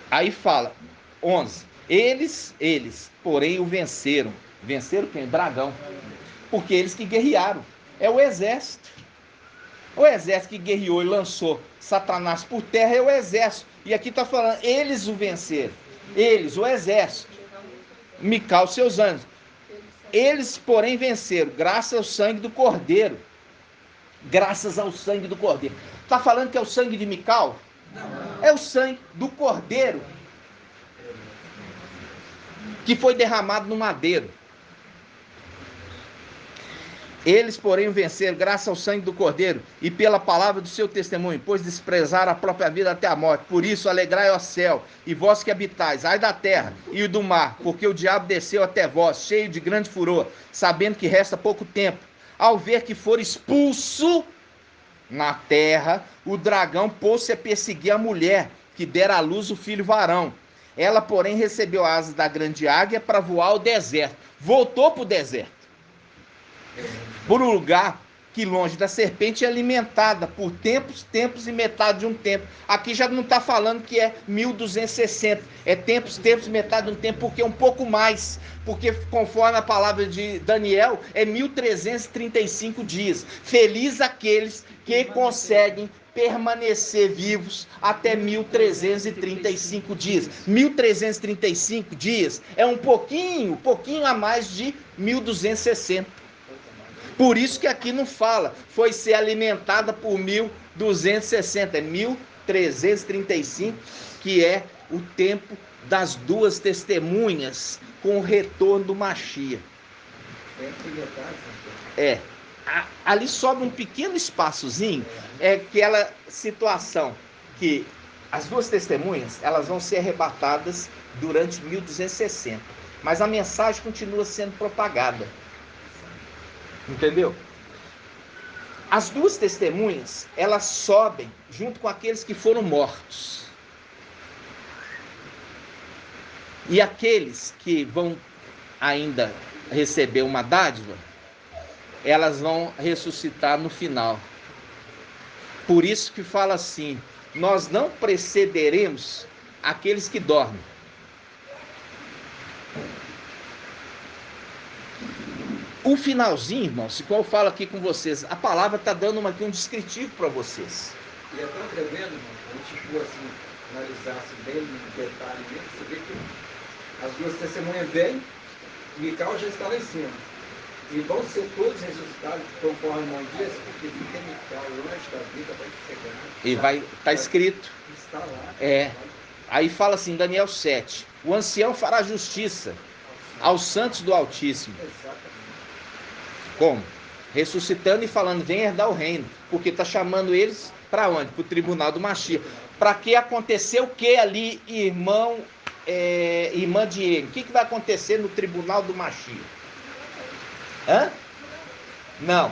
Aí fala, 11. Eles, porém, o venceram. Venceram quem? Dragão. Porque eles que guerrearam. É o exército. O exército que guerreou e lançou Satanás por terra é o exército. E aqui está falando, eles o venceram. Eles, o exército. Micael, seus anjos. Eles, porém, venceram, graças ao sangue do Cordeiro. graças ao sangue do cordeiro. Está falando que é o sangue de Mical? É o sangue do cordeiro que foi derramado no madeiro. Eles, porém, o venceram graças ao sangue do cordeiro e pela palavra do seu testemunho, pois desprezaram a própria vida até a morte. Por isso, alegrai, ó céu, e vós que habitais, ai da terra e do mar, porque o diabo desceu até vós, cheio de grande furor, sabendo que resta pouco tempo. Ao ver que for expulso na terra, o dragão pôs-se a perseguir a mulher, que dera à luz o filho varão. Ela, porém, recebeu asas da grande águia para voar ao deserto. Voltou para o deserto. Por um lugar que longe da serpente é alimentada por tempos e metade de um tempo. Aqui já não está falando que é 1260, é tempos, metade de um tempo, porque é um pouco mais, porque conforme a palavra de Daniel, é 1335 dias. Feliz aqueles que conseguem permanecer vivos até 1335 dias. 1335 dias é um pouquinho a mais de 1260. Por isso que aqui não fala, foi ser alimentada por 1260, é 1335, que é o tempo das duas testemunhas com o retorno do Mashiach. Ali sobra um pequeno espaçozinho, é aquela situação que as duas testemunhas, elas vão ser arrebatadas durante 1260, mas a mensagem continua sendo propagada. Entendeu? As duas testemunhas, elas sobem junto com aqueles que foram mortos. E aqueles que vão ainda receber uma dádiva, elas vão ressuscitar no final. Por isso que fala assim, nós não precederemos aqueles que dormem. O finalzinho, irmãos, igual eu falo aqui com vocês, a palavra está dando aqui um descritivo para vocês. E é tão tremendo, irmão, a gente for assim, analisasse bem no detalhe mesmo, você vê que as duas testemunhas vêm, Mical já está lá em cima. E vão ser todos ressuscitados, conforme o irmão diz, porque tem Mical, o anjo da vida vai chegar. E vai estar escrito. Está lá. Aí fala assim, Daniel 7, o ancião fará justiça aos santos do Altíssimo. Exatamente. Como? Ressuscitando e falando, vem herdar o reino. Porque está chamando eles para onde? Para o tribunal do Mashiach. Para que aconteceu o que ali, irmã Diego? O que vai acontecer no tribunal do Mashiach? Não.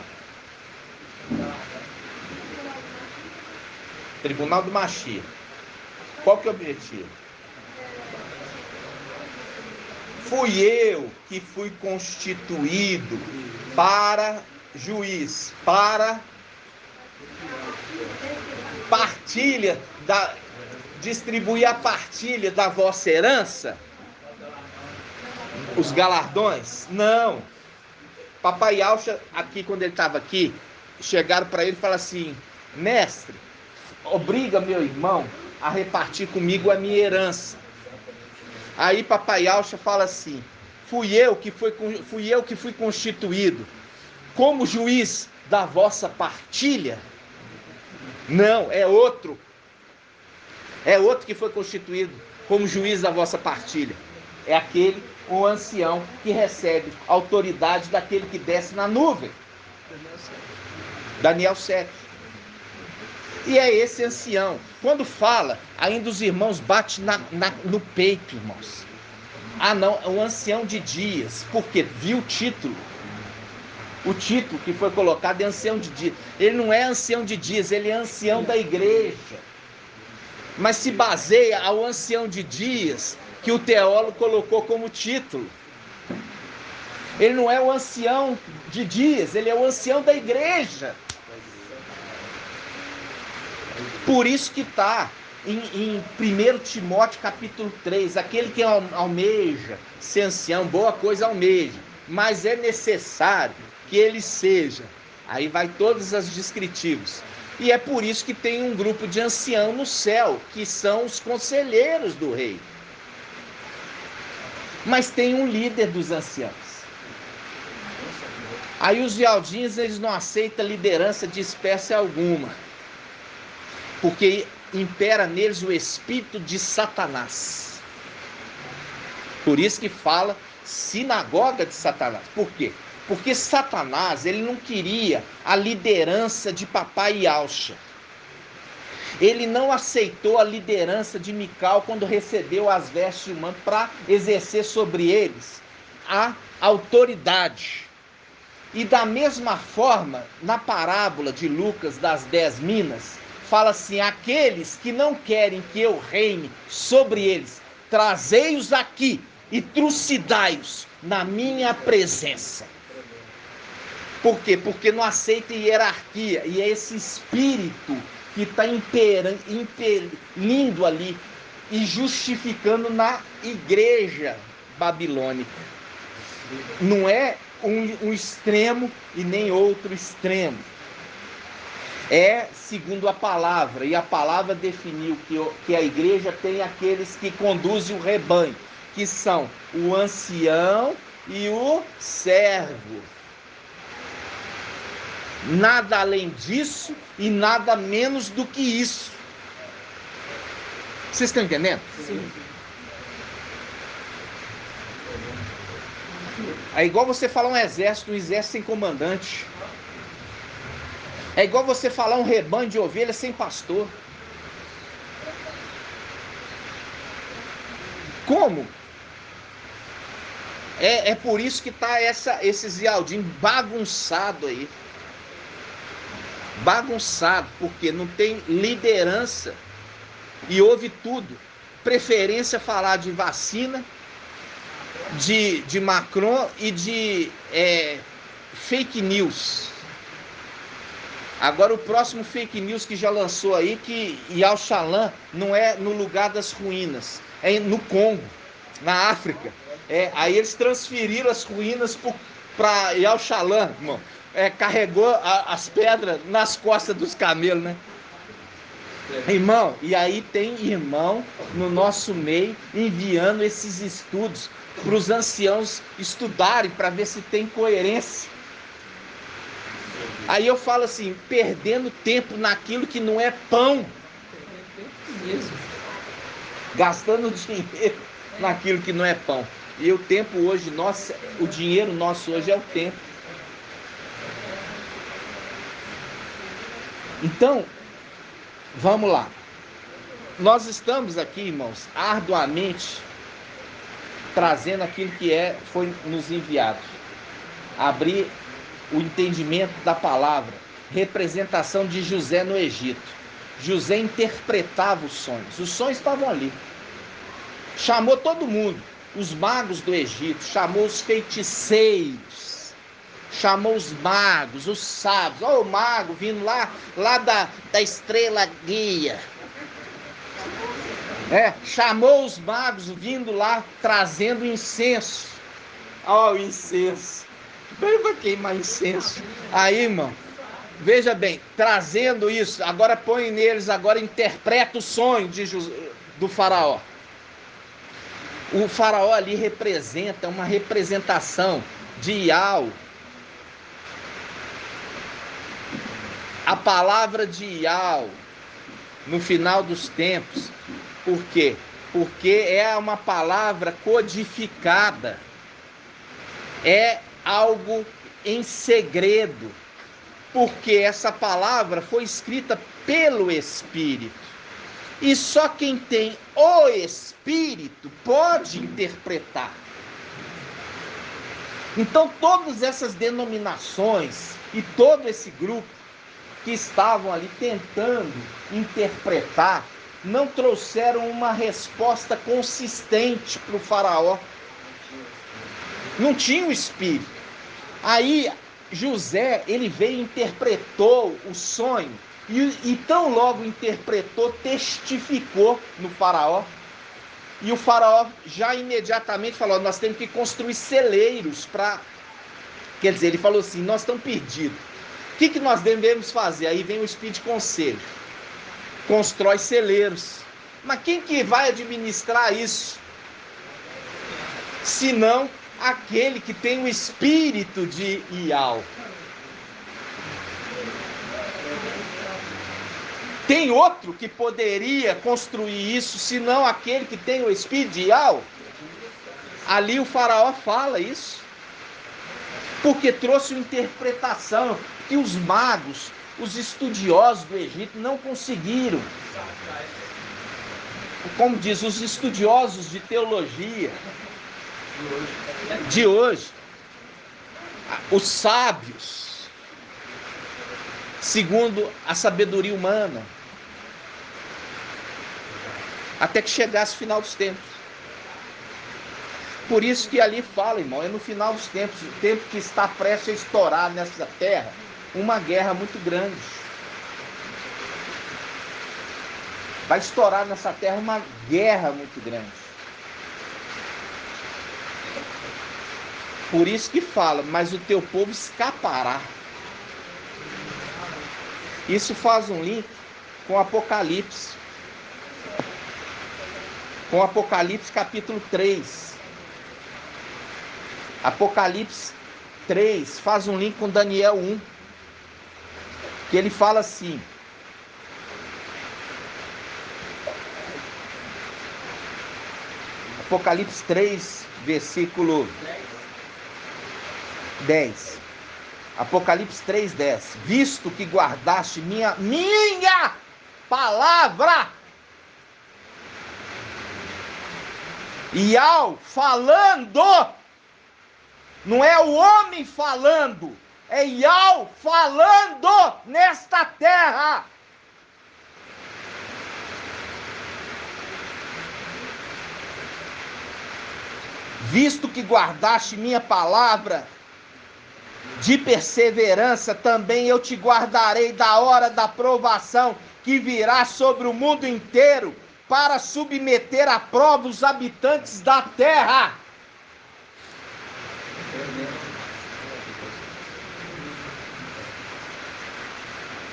Tribunal do Mashiach. Qual que é o objetivo? Fui eu que fui constituído para juiz, para partilha, distribuir a partilha da vossa herança, os galardões? Não. Papai Alcha, aqui quando ele estava aqui, chegaram para ele e falaram assim, mestre, obriga meu irmão a repartir comigo a minha herança. Aí Papai Alcha fala assim, fui eu que fui constituído como juiz da vossa partilha? Não, é outro. É outro que foi constituído como juiz da vossa partilha. É aquele, o ancião, que recebe autoridade daquele que desce na nuvem. Daniel 7. E é esse ancião. Quando fala, ainda os irmãos batem no peito, irmãos. Ah não, é um ancião de dias. Porque viu o título. O título que foi colocado é ancião de dias. Ele não é ancião de dias, ele é ancião da igreja. Mas se baseia ao ancião de dias que o teólogo colocou como título. Ele não é o ancião de dias, ele é o ancião da igreja. Por isso que está em 1 Timóteo capítulo 3, aquele que almeja ser ancião, boa coisa almeja, mas é necessário que ele seja. Aí vai todos os descritivos. E é por isso que tem um grupo de ancião no céu, que são os conselheiros do rei. Mas tem um líder dos anciãos. Aí os Yaldins, eles não aceitam liderança de espécie alguma, porque impera neles o espírito de Satanás. Por isso que fala sinagoga de Satanás. Por quê? Porque Satanás, ele não queria a liderança de papai Yalcha. Ele não aceitou a liderança de Mical quando recebeu as vestes humanas para exercer sobre eles a autoridade. E da mesma forma, na parábola de Lucas das 10 minas, fala assim: aqueles que não querem que eu reine sobre eles, trazei-os aqui e trucidai-os na minha presença. Por quê? Porque não aceita hierarquia, e é esse espírito que está impelindo ali e justificando na igreja babilônica. Não é um extremo e nem outro extremo. É segundo a palavra, e a palavra definiu que a igreja tem aqueles que conduzem o rebanho, que são o ancião e o servo. Nada além disso e nada menos do que isso. Vocês estão entendendo? Sim. É igual você falar um exército sem comandante. É igual você falar um rebanho de ovelhas sem pastor. Como? É por isso que está esses Yaldim bagunçado aí. Bagunçado, porque não tem liderança e ouve tudo. Preferência falar de vacina, de Macron e de fake news. Agora o próximo fake news que já lançou aí, que Yalchalan não é no lugar das ruínas, é no Congo, na África. Aí eles transferiram as ruínas para Yalchalan, irmão. Carregou as pedras nas costas dos camelos, né? Irmão, e aí tem irmão no nosso meio enviando esses estudos para os anciãos estudarem para ver se tem coerência. Aí eu falo assim, perdendo tempo naquilo que não é pão, gastando dinheiro naquilo que não é pão. E o tempo hoje, o dinheiro nosso hoje é o tempo. Então, vamos lá. Nós estamos aqui, irmãos, arduamente trazendo aquilo que foi nos enviado. Abrir o entendimento da palavra. Representação de José no Egito. José interpretava os sonhos estavam ali. Chamou todo mundo, os magos do Egito, chamou os feiticeiros, chamou os magos, os sábios. Olha o mago vindo lá da estrela guia. Chamou os magos vindo lá trazendo incenso. Olha o incenso. Bem para queimar incenso. Aí, irmão, veja bem, trazendo isso, agora põe neles, agora interpreta o sonho do faraó. O faraó ali representa uma representação de Ial. A palavra de Ial no final dos tempos. Por quê? Porque é uma palavra codificada. É algo em segredo. Porque essa palavra foi escrita pelo Espírito. E só quem tem o Espírito pode interpretar. Então todas essas denominações e todo esse grupo que estavam ali tentando interpretar, não trouxeram uma resposta consistente para o faraó. Não tinha o Espírito. Aí José, ele veio e interpretou o sonho. E tão logo interpretou, testificou no faraó. E o faraó já imediatamente falou, nós temos que construir celeiros para... Quer dizer, ele falou assim, nós estamos perdidos. O que nós devemos fazer? Aí vem o espírito de conselho. Constrói celeiros. Mas quem que vai administrar isso? Senão aquele que tem o espírito de Ial. Tem outro que poderia construir isso, senão aquele que tem o espírito de Ial? Ali o faraó fala isso. Porque trouxe uma interpretação que os magos, os estudiosos do Egito não conseguiram. Como diz, os estudiosos de teologia de hoje, os sábios, segundo a sabedoria humana, até que chegasse o final dos tempos. Por isso que ali fala, irmão, é no final dos tempos, o tempo que está prestes a estourar nessa terra, uma guerra muito grande. Vai estourar nessa terra uma guerra muito grande. Por isso que fala, mas o teu povo escapará. Isso faz um link com Apocalipse. Com Apocalipse capítulo 3. Apocalipse 3 faz um link com Daniel 1. Que ele fala assim. Apocalipse 3, versículo 10. Apocalipse 3, 10. Visto que guardaste minha palavra. Ial falando. Não é o homem falando. É Ial falando nesta terra. Visto que guardaste minha palavra de perseverança, também eu te guardarei da hora da provação que virá sobre o mundo inteiro, para submeter à prova os habitantes da terra.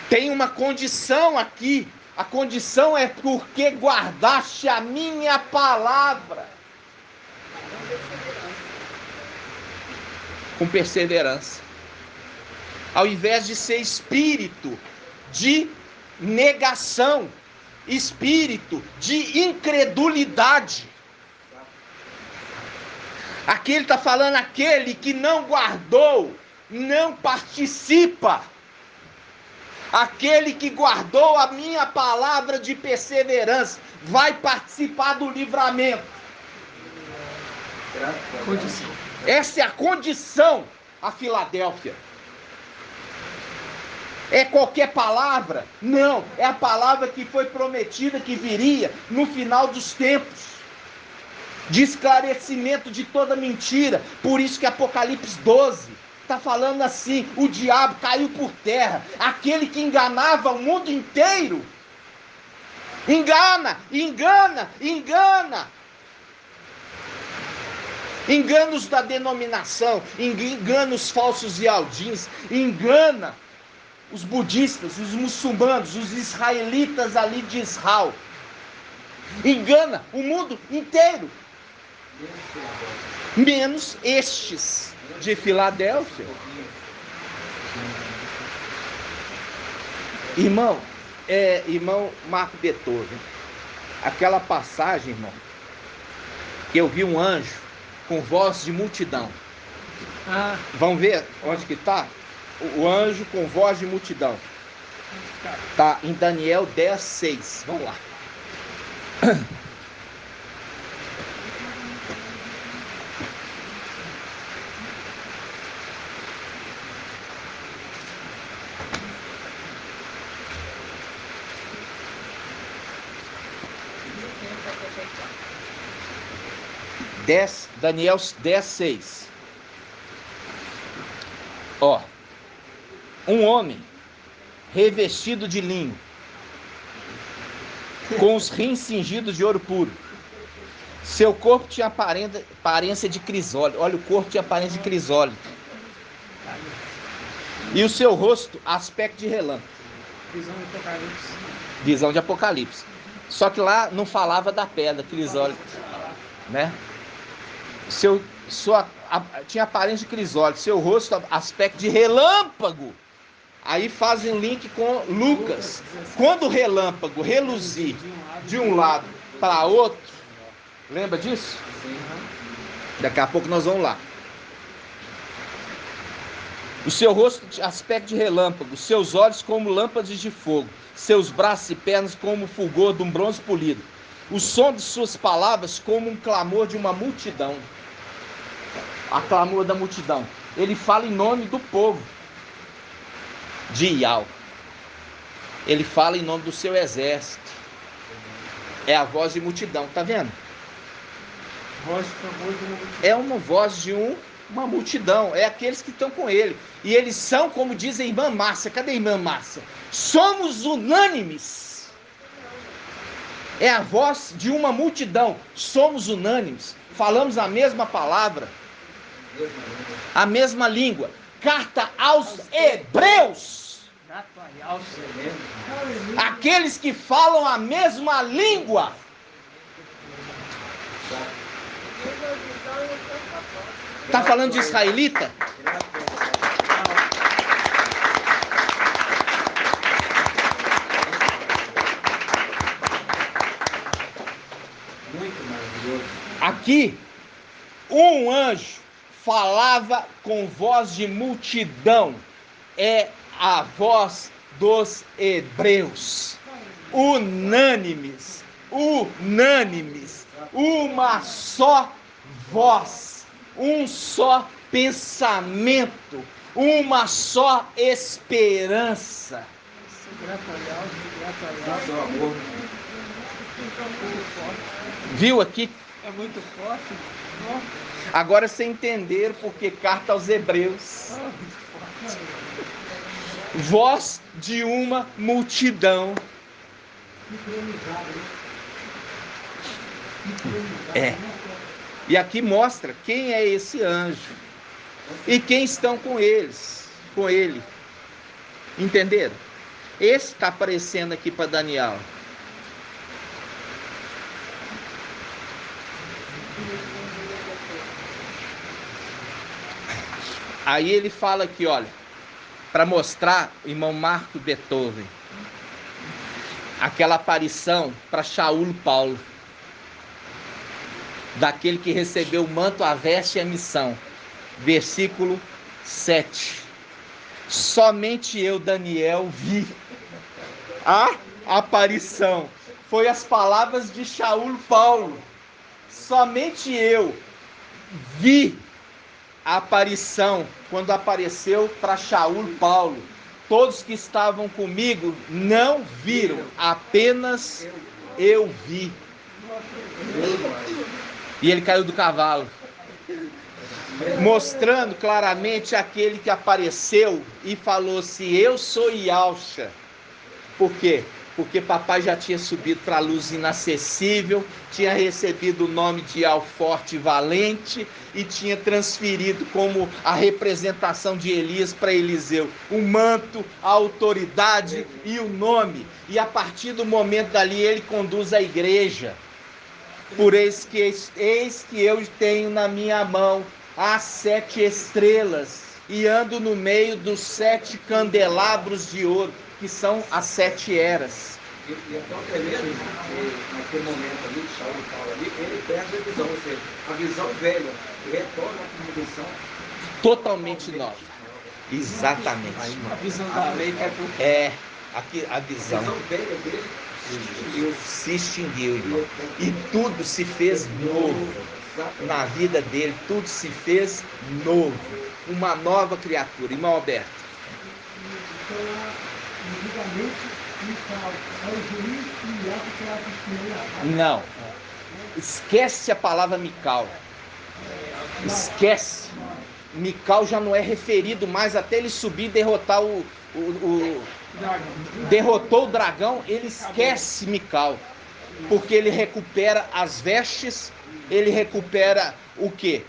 Tem uma condição aqui. A condição é porque guardaste a minha palavra. Com perseverança. Ao invés de ser espírito de negação, espírito de incredulidade. Aqui ele está falando aquele que não guardou, não participa. Aquele que guardou a minha palavra de perseverança vai participar do livramento. Condição. Essa é a condição a Filadélfia. É qualquer palavra? Não, é a palavra que foi prometida que viria no final dos tempos. De esclarecimento de toda mentira. Por isso que Apocalipse 12 está falando assim, o diabo caiu por terra. Aquele que enganava o mundo inteiro. Engana. Enganos da denominação, engana os falsos ialdins, engana os budistas, os muçulmanos, os israelitas ali de Israel. Engana o mundo inteiro. Menos estes de Filadélfia. Irmão Marco Beethoven, aquela passagem, irmão, que eu vi um anjo com voz de multidão. Vamos ver onde que está? O anjo com voz de multidão. Está em Daniel 10, 6. Vamos lá. Daniel 10, 6. Ó, um homem revestido de linho, com os rins cingidos de ouro puro. Seu corpo tinha aparência de crisólito. Olha, o corpo tinha aparência de crisólito. E o seu rosto, aspecto de relâmpago. Visão de Apocalipse. Visão de Apocalipse. Só que lá não falava da pedra, crisólito, né? Sua tinha aparência de crisólito, seu rosto, aspecto de relâmpago. Aí fazem link com Lucas. Quando o relâmpago reluzir de um lado para outro, lembra disso? Daqui a pouco nós vamos lá. O seu rosto, aspecto de relâmpago, seus olhos como lâmpadas de fogo, seus braços e pernas como o fulgor de um bronze polido. O som de suas palavras como um clamor de uma multidão. A clamor da multidão. Ele fala em nome do povo de Ial. Ele fala em nome do seu exército. É a voz de multidão, tá vendo? É uma voz de uma multidão, é aqueles que estão com ele. E eles são, como diz a irmã Márcia. Cadê a irmã Márcia? Somos unânimes. É a voz de uma multidão. Somos unânimes. Falamos a mesma palavra, a mesma língua. Carta aos Hebreus. Aqueles que falam a mesma língua. Está falando de israelita? Muito maravilhoso. Aqui, um anjo falava com voz de multidão. É a voz dos hebreus. Unânimes. Unânimes. Uma só voz. Um só pensamento. Uma só esperança. Viu aqui? É muito forte. Agora você entender porque carta aos Hebreus. Voz de uma multidão. É. E aqui mostra quem é esse anjo e quem estão com eles, com ele. Entenderam? Esse está aparecendo aqui para Daniel. Aí ele fala aqui, olha, para mostrar o irmão Marco Beethoven, aquela aparição para Shaul Paulo, daquele que recebeu o manto, a veste e a missão. Versículo 7. Somente eu, Daniel, vi a aparição. Foi as palavras de Shaul Paulo. Somente eu vi a aparição, quando apareceu para Shaul Paulo. Todos que estavam comigo não viram, apenas eu vi. E ele caiu do cavalo, mostrando claramente aquele que apareceu e falou assim: eu sou Yalcha. Por quê? Porque papai já tinha subido para a luz inacessível, tinha recebido o nome de Alforte Valente e tinha transferido como a representação de Elias para Eliseu o manto, a autoridade e o nome. E a partir do momento dali ele conduz a igreja. Por eis que eu tenho na minha mão as 7 estrelas e ando no meio dos 7 candelabros de ouro, que são as 7 eras. E é tão tremendo que naquele momento ali, Shaul Paulo ali, ele perde a visão, ou seja, a visão velha retorna com uma visão Totalmente nova. Exatamente. A visão da lei que é por... É, aqui a A visão visão velha dele se extinguiu, irmão. E tudo se fez novo. Na vida dele, tudo se fez novo. Uma nova criatura. Irmão Alberto. Não. Esquece a palavra Mical. Esquece. Mical já não é referido mais até ele subir e derrotar derrotou o dragão. Ele esquece Mical. Porque ele recupera as vestes, ele recupera o quê?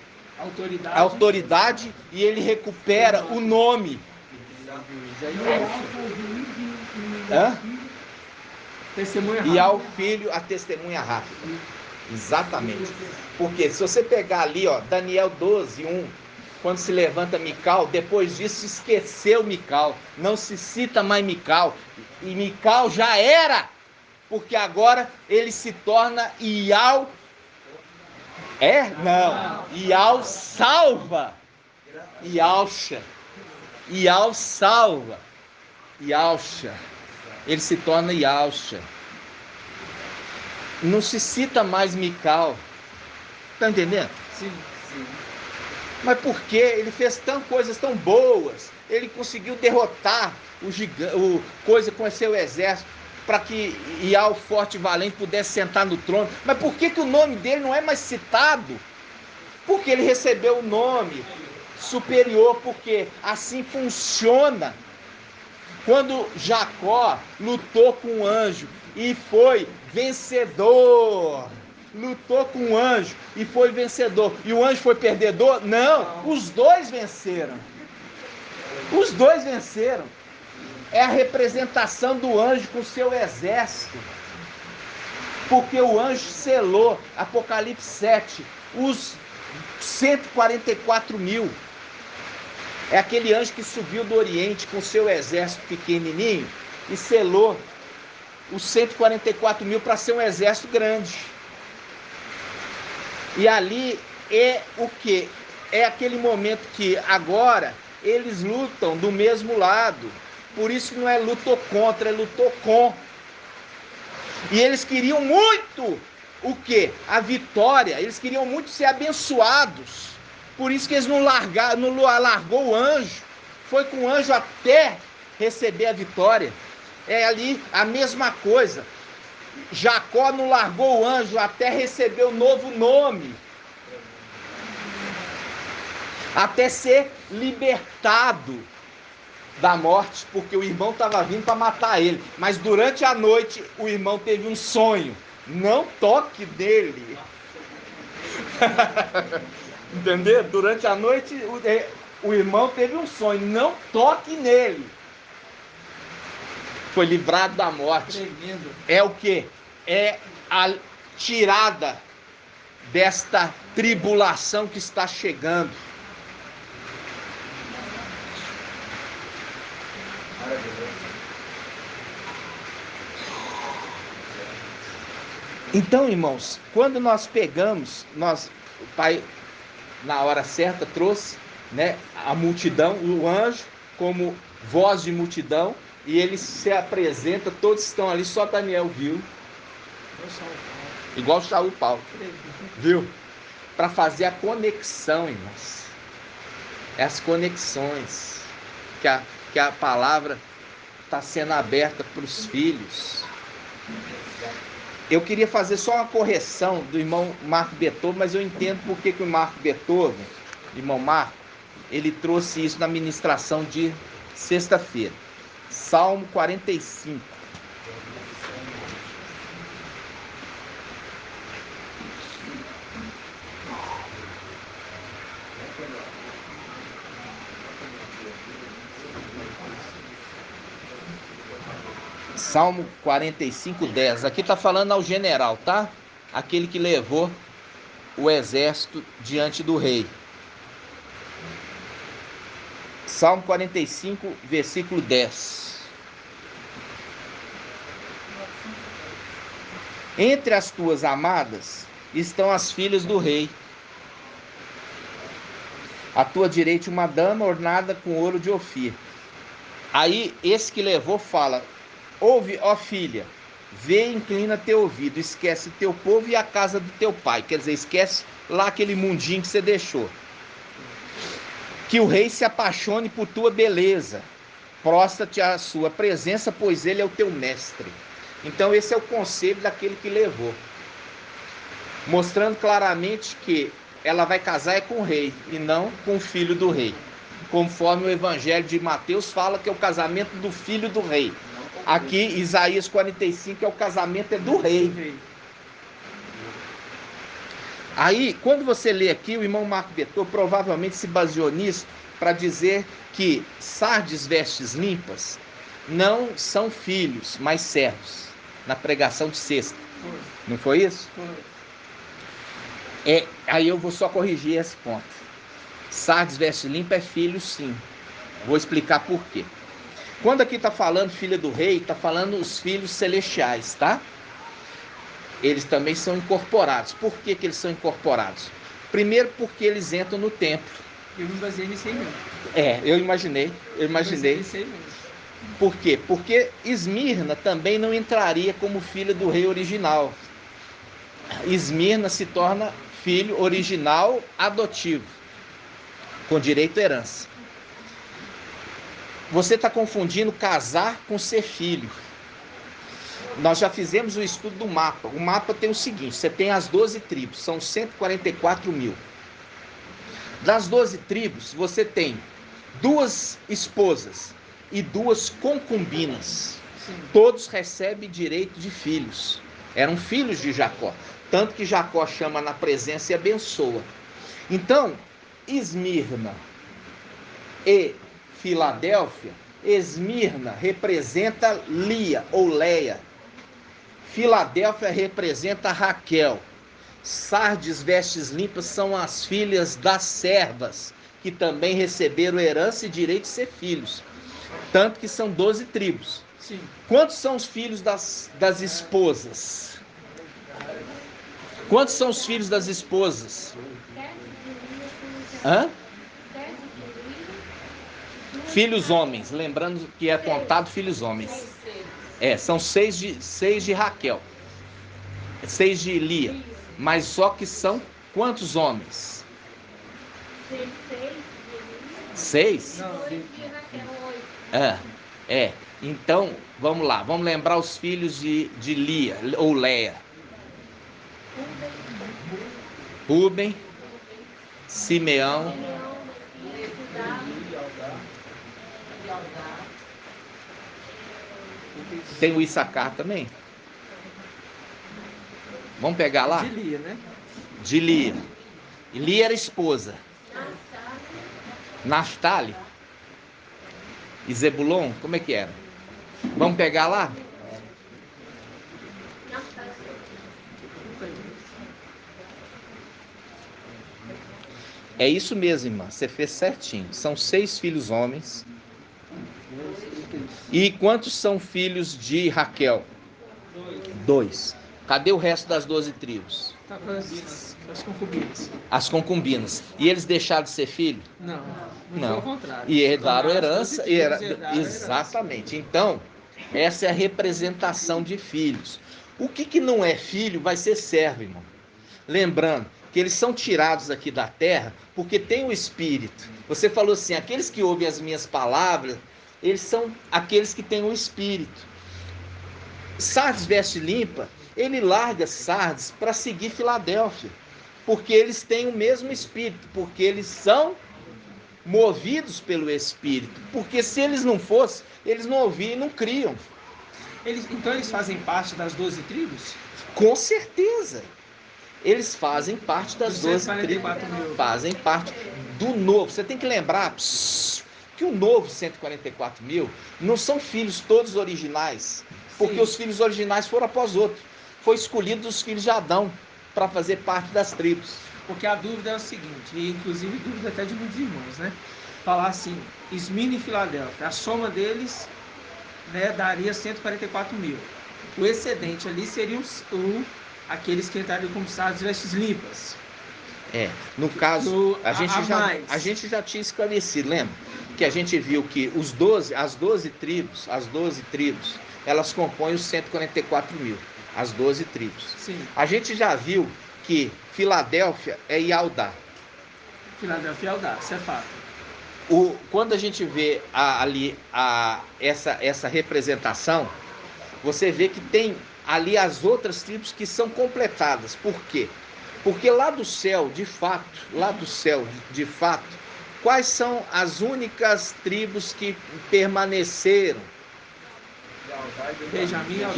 A autoridade e ele recupera o nome. Testemunha E ao filho a testemunha rápida. Exatamente. Porque se você pegar ali, ó, Daniel 12, 1, quando se levanta Mical, depois disso esqueceu Mical, não se cita mais Mical, e Mical já era, porque agora ele se torna Ial. Não. Ial salva. Ialcha. Ial salva. Ialcha. Ele se torna Ialcha. Não se cita mais Mical. Tá entendendo? Sim. Mas por quê? Ele fez coisas tão boas. Ele conseguiu derrotar o coisa com seu exército, para que Ial forte e valente pudesse sentar no trono. Mas por que o nome dele não é mais citado? Porque ele recebeu o nome superior, porque assim funciona. Quando Jacó lutou com um anjo e foi vencedor, lutou com um anjo e foi vencedor, e o anjo foi perdedor? Não, os dois venceram. Os dois venceram. É a representação do anjo com seu exército. Porque o anjo selou, Apocalipse 7, os 144 mil. É aquele anjo que subiu do Oriente com seu exército pequenininho e selou os 144 mil para ser um exército grande. E ali é o que? É aquele momento que agora eles lutam do mesmo lado. Por isso que não é lutou contra, é lutou com. E eles queriam muito o quê? A vitória. Eles queriam muito ser abençoados. Por isso que eles não largou o anjo. Foi com o anjo até receber a vitória. É ali a mesma coisa. Jacó não largou o anjo até receber o novo nome. Até ser libertado da morte, porque o irmão estava vindo para matar ele. Mas durante a noite o irmão teve um sonho. Não toque dele. Entendeu? Durante a noite o irmão teve um sonho. Não toque nele. Foi livrado da morte. Tremendo. É o que? É a tirada desta tribulação que está chegando. Então, irmãos, quando nós pegamos, o Pai, na hora certa, trouxe, né, a multidão, o anjo, como voz de multidão, e ele se apresenta, todos estão ali, só Daniel viu, igual Saul Paulo, viu? Para fazer a conexão, irmãos. As conexões que a palavra está sendo aberta para os filhos. Eu queria fazer só uma correção do irmão Marco Beethoven, mas eu entendo por que o Marco Beethoven, irmão Marco, ele trouxe isso na ministração de sexta-feira. Salmo 45. Salmo 45, 10. Aqui está falando ao general, tá? Aquele que levou o exército diante do rei. Salmo 45, versículo 10. Entre as tuas amadas estão as filhas do rei. À tua direita uma dama ornada com ouro de Ofir. Aí esse que levou fala: ouve, ó filha, vê e inclina teu ouvido, esquece teu povo e a casa do teu pai. Quer dizer, esquece lá aquele mundinho que você deixou. Que o rei se apaixone por tua beleza, prostra-te à sua presença, pois ele é o teu mestre. Então esse é o conselho daquele que levou, mostrando claramente que ela vai casar com o rei e não com o filho do rei, conforme o evangelho de Mateus fala que é o casamento do filho do rei. Aqui Isaías 45 é o casamento do rei. Aí, quando você lê aqui, o irmão Marco Beethoven provavelmente se baseou nisso para dizer que sardes vestes limpas não são filhos, mas servos, na pregação de sexta. Não foi isso? Aí eu vou só corrigir esse ponto. Sardes veste limpa é filho, sim. Vou explicar por quê. Quando aqui está falando filha do rei, está falando os filhos celestiais, tá? Eles também são incorporados. Por que que eles são incorporados? Primeiro porque eles entram no templo. Eu me baseei nisso aí mesmo. Eu imaginei. Eu baseei nisso aí mesmo. Por quê? Porque Esmirna também não entraria como filha do rei original. Esmirna se torna filho original adotivo, com direito à herança. Você está confundindo casar com ser filho. Nós já fizemos o estudo do mapa. O mapa tem o seguinte: você tem as 12 tribos, são 144 mil. Das 12 tribos, você tem 2 esposas e 2 concubinas. Sim. Todos recebem direito de filhos. Eram filhos de Jacó. Tanto que Jacó chama na presença e abençoa. Então, Esmirna e Filadélfia, Esmirna representa Lia ou Leia. Filadélfia representa Raquel. Sardes vestes limpas são as filhas das servas, que também receberam herança e direito de ser filhos. Tanto que são 12 tribos. Sim. Quantos são os filhos das esposas? Quantos são os filhos das esposas? Hã? Filhos homens, lembrando que é contado filhos homens. São 6 de Raquel, 6 de Lia, mas só que são quantos homens? 6? Então, vamos lá, vamos lembrar os filhos de Lia, ou Leia. Rúben, Simeão, tem o Issacar também. Vamos pegar lá? De Lia, né? De Lia. E Lia era esposa. Naftali. E Zebulon, como é que era? Vamos pegar lá? É isso mesmo, irmã. Você fez certinho. São 6 filhos homens. E quantos são filhos de Raquel? 2. Cadê o resto das 12 tribos? Tá com as concubinas. As concubinas. E eles deixaram de ser filho? Não. Não. Foi ao contrário. E herdaram herança. Herdaram Exatamente. Então, essa é a representação de filhos. O que não é filho vai ser servo, irmão. Lembrando que eles são tirados aqui da terra porque tem o Espírito. Você falou assim, aqueles que ouvem as minhas palavras, eles são aqueles que têm o Espírito. Sardes veste limpa, ele larga Sardes para seguir Filadélfia, porque eles têm o mesmo Espírito, porque eles são movidos pelo Espírito, porque se eles não fossem, eles não ouviam e não criam. Então eles fazem parte das 12 tribos? Com certeza. Eles fazem parte das 12 tribos. Fazem parte do novo. Você tem que lembrar que o novo 144 mil não são filhos todos originais, porque Sim. os filhos originais foram após outros. Foi escolhido dos filhos de Adão para fazer parte das tribos. Porque a dúvida é o seguinte, e inclusive dúvida até de muitos irmãos, né? Falar assim, Esmirna e Filadélfia, a soma deles, né, daria 144 mil. O excedente ali seria aqueles que entrariam como sardes vestes limpas. No caso, a gente já tinha esclarecido, lembra? Que a gente viu que as 12 tribos, elas compõem os 144 mil, as 12 tribos. Sim. A gente já viu que Filadélfia é Ialdá. Filadélfia e Aldá, isso é fato. Quando a gente vê essa representação, você vê que tem ali as outras tribos que são completadas. Por quê? Porque lá do céu, de fato, quais são as únicas tribos que permaneceram?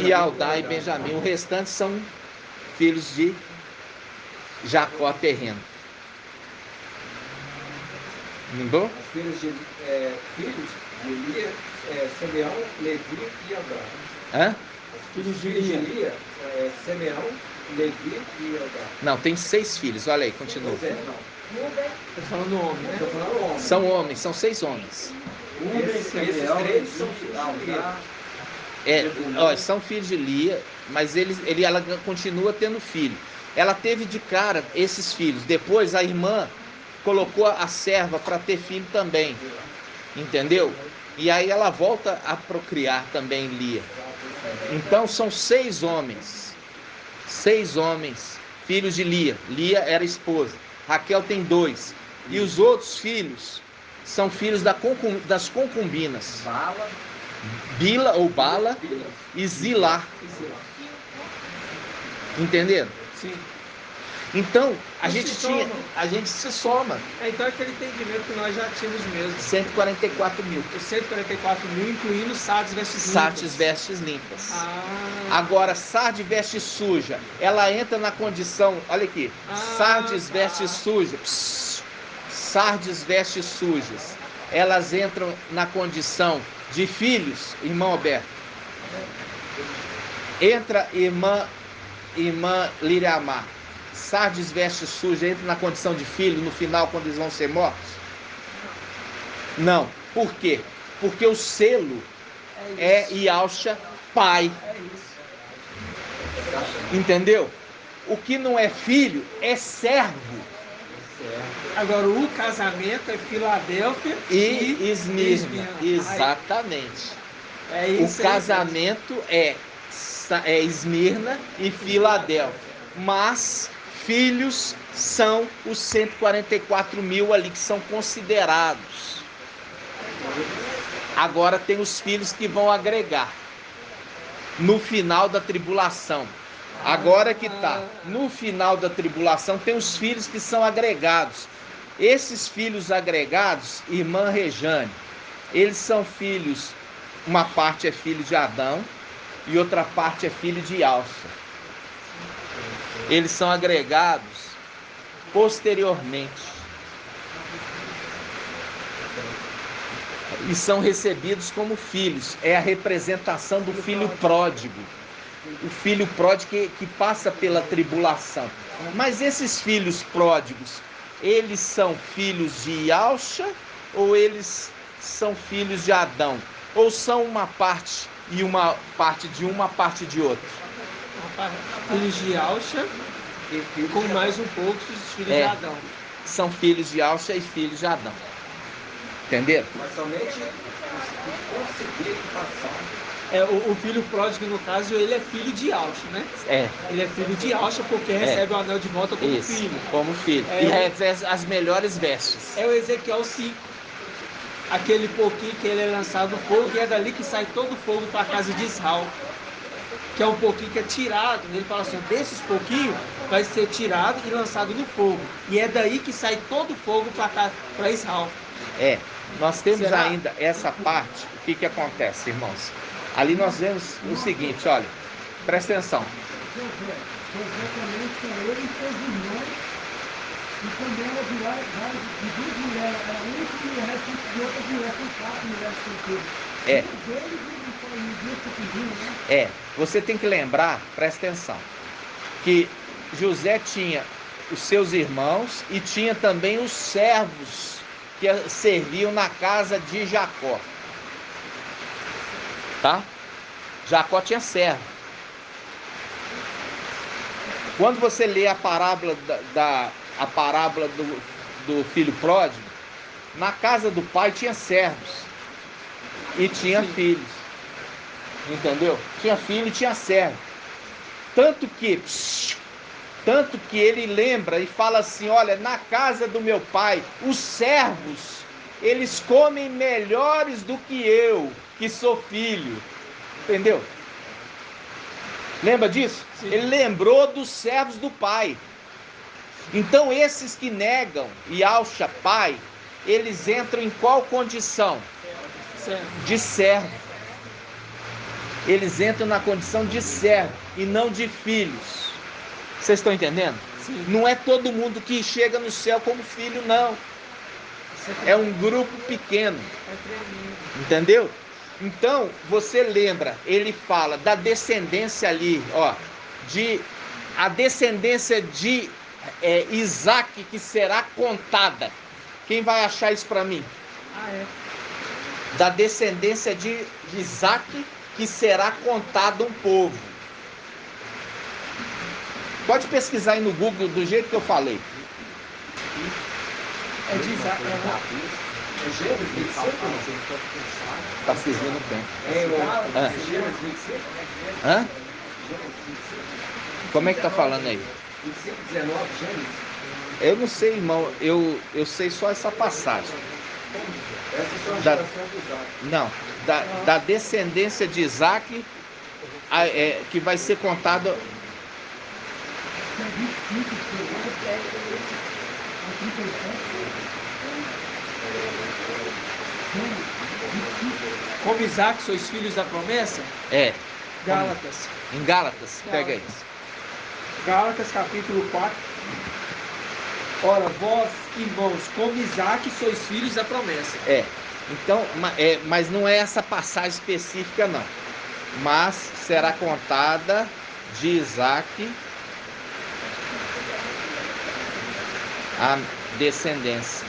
Ialdá e Benjamim. O restante são filhos de Jacó terreno. Lembrou? Os filhos de Lia, Simeão, Levi e Abraão. Hã? Filhos de Filhos de Lia. Lia, Simeão, Levi e Eldar. Não, tem 6 filhos. Olha aí, continua. Pois é, não. Rubem, Tô falando homem, né? Estou falando homem. São homens, são 6 homens. Esses 3 são filhos de Lia. São filhos de Lia, mas ela continua tendo filho. Ela teve de cara esses filhos. Depois a irmã colocou a serva para ter filho também. Entendeu? E aí ela volta a procriar também Lia. Então são 6 homens. 6 homens, filhos de Lia. Lia era esposa. Raquel tem 2. E os outros filhos são filhos das concubinas. Bala. Bila ou Bala e Zilá. Entenderam? Sim. Então, a Não gente se tinha, soma. a gente se soma Então é aquele entendimento que nós já tínhamos mesmo. 144 mil. Os 144 mil, incluindo sardes vestes limpas. Sardes vestes limpas. Ah, Agora, sarde veste suja, ela entra na condição, olha aqui, sardes tá. vestes sujas, sardes vestes sujas, elas entram na condição de filhos, irmão Alberto. Entra irmã Liriamar. Sardes veste suja, entra na condição de filho no final, quando eles vão ser mortos? Não. Por quê? Porque o selo é Yalcha, pai. É isso. Entendeu? O que não é filho é servo. Agora, o casamento é Filadélfia E Esmirna. Ai, Exatamente. é O isso aí. casamento é Esmirna e Filadélfia. Mas filhos são os 144 mil ali que são considerados. Agora tem os filhos que vão agregar no final da tribulação. Agora que tá, no final da tribulação tem os filhos que são agregados. Esses filhos agregados, irmã Rejane, eles são filhos, uma parte é filho de Adão e outra parte é filho de Yalcha. Eles são agregados posteriormente e são recebidos como filhos. É a representação do filho pródigo. O filho pródigo que passa pela tribulação. Mas esses filhos pródigos, eles são filhos de Yalcha ou eles são filhos de Adão? Ou são uma parte e uma parte de uma parte de outra? Filhos de Yalcha, com mais um pouco os filhos de Adão. São filhos de Yalcha e filhos de Adão. Entenderam? Mas somente os que conseguirem passar. O filho pródigo, no caso, ele é filho de Yalcha, né? É. Ele é filho de Yalcha porque recebe o anel de volta como Isso, filho. como filho. É. E recebe as melhores vestes. É o Ezequiel 5. Aquele pouquinho que ele é lançado no fogo, e é dali que sai todo o fogo para a casa de Israel. Que é um pouquinho que é tirado. Ele fala assim, desses pouquinhos vai ser tirado e lançado no fogo. E é daí que sai todo o fogo para Israel. Nós temos Será? ainda essa parte. O que acontece, irmãos? Ali nós vemos o seguinte, olha, presta atenção. José também com ele e seus irmãos, e também ela de 2 mulheres, era única e o resto de outras mulheres, são 4 mulheres solteiras. Deles e no dia que pediu, né? Você tem que lembrar, presta atenção, que José tinha os seus irmãos e tinha também os servos que serviam na casa de Jacó. Tá? Jacó tinha servo. Quando você lê a parábola a parábola do filho pródigo, na casa do pai tinha servos e tinha filhos. Entendeu? Tinha filho e tinha servo. Tanto que ele lembra e fala assim, olha, na casa do meu pai, os servos, eles comem melhores do que eu, que sou filho. Entendeu? Lembra disso? Sim. Ele lembrou dos servos do pai. Então esses que negam Yalcha, pai, eles entram em qual condição? Certo. De servo. Eles entram na condição de servo e não de filhos. Vocês estão entendendo? Sim. Não é todo mundo que chega no céu como filho, não. É um grupo pequeno. É tremendo. Entendeu? Então, você lembra, ele fala da descendência ali, ó, de a descendência de Isaac que será contada. Quem vai achar isso para mim? Da descendência de Isaac que será contado um povo. Pode pesquisar aí no Google do jeito que eu falei. É de Isaac. É Gênesis 25? Tá servindo bem. É Gênesis 25? Hã? Como é que tá falando aí? 25, 19, Gênesis. Eu não sei, irmão. Eu sei só essa passagem. Essa é a Da- geração de Isaac. Não, da descendência de Isaac, que vai ser contado. Que é 25, a 37. Como Isaac sois filhos da promessa? Gálatas. Em Gálatas, pega aí. Gálatas capítulo 4. Ora, vós, irmãos, como Isaac sois filhos da promessa. Então, mas não é essa passagem específica, não. Mas será contada de Isaac a descendência.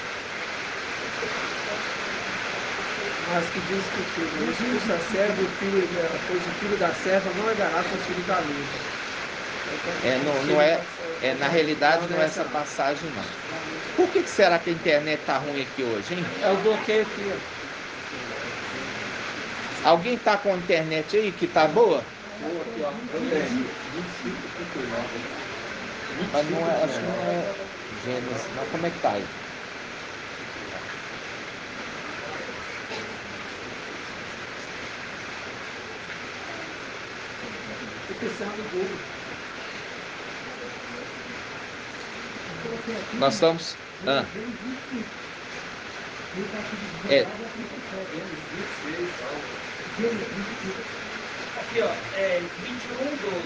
Mas que diz que o expulsa a serva, pois o filho da serva não herdará com os filhos da luz. Na realidade não é essa passagem, não. Por que será que a internet tá ruim aqui hoje, hein? É o bloqueio aqui, ó. Alguém tá com a internet aí que tá boa? Mas não é, acho que não é Gênesis, mas como é que tá aí? Tô pensando no Google. Nós estamos. É. Aqui, ó, 21, 12.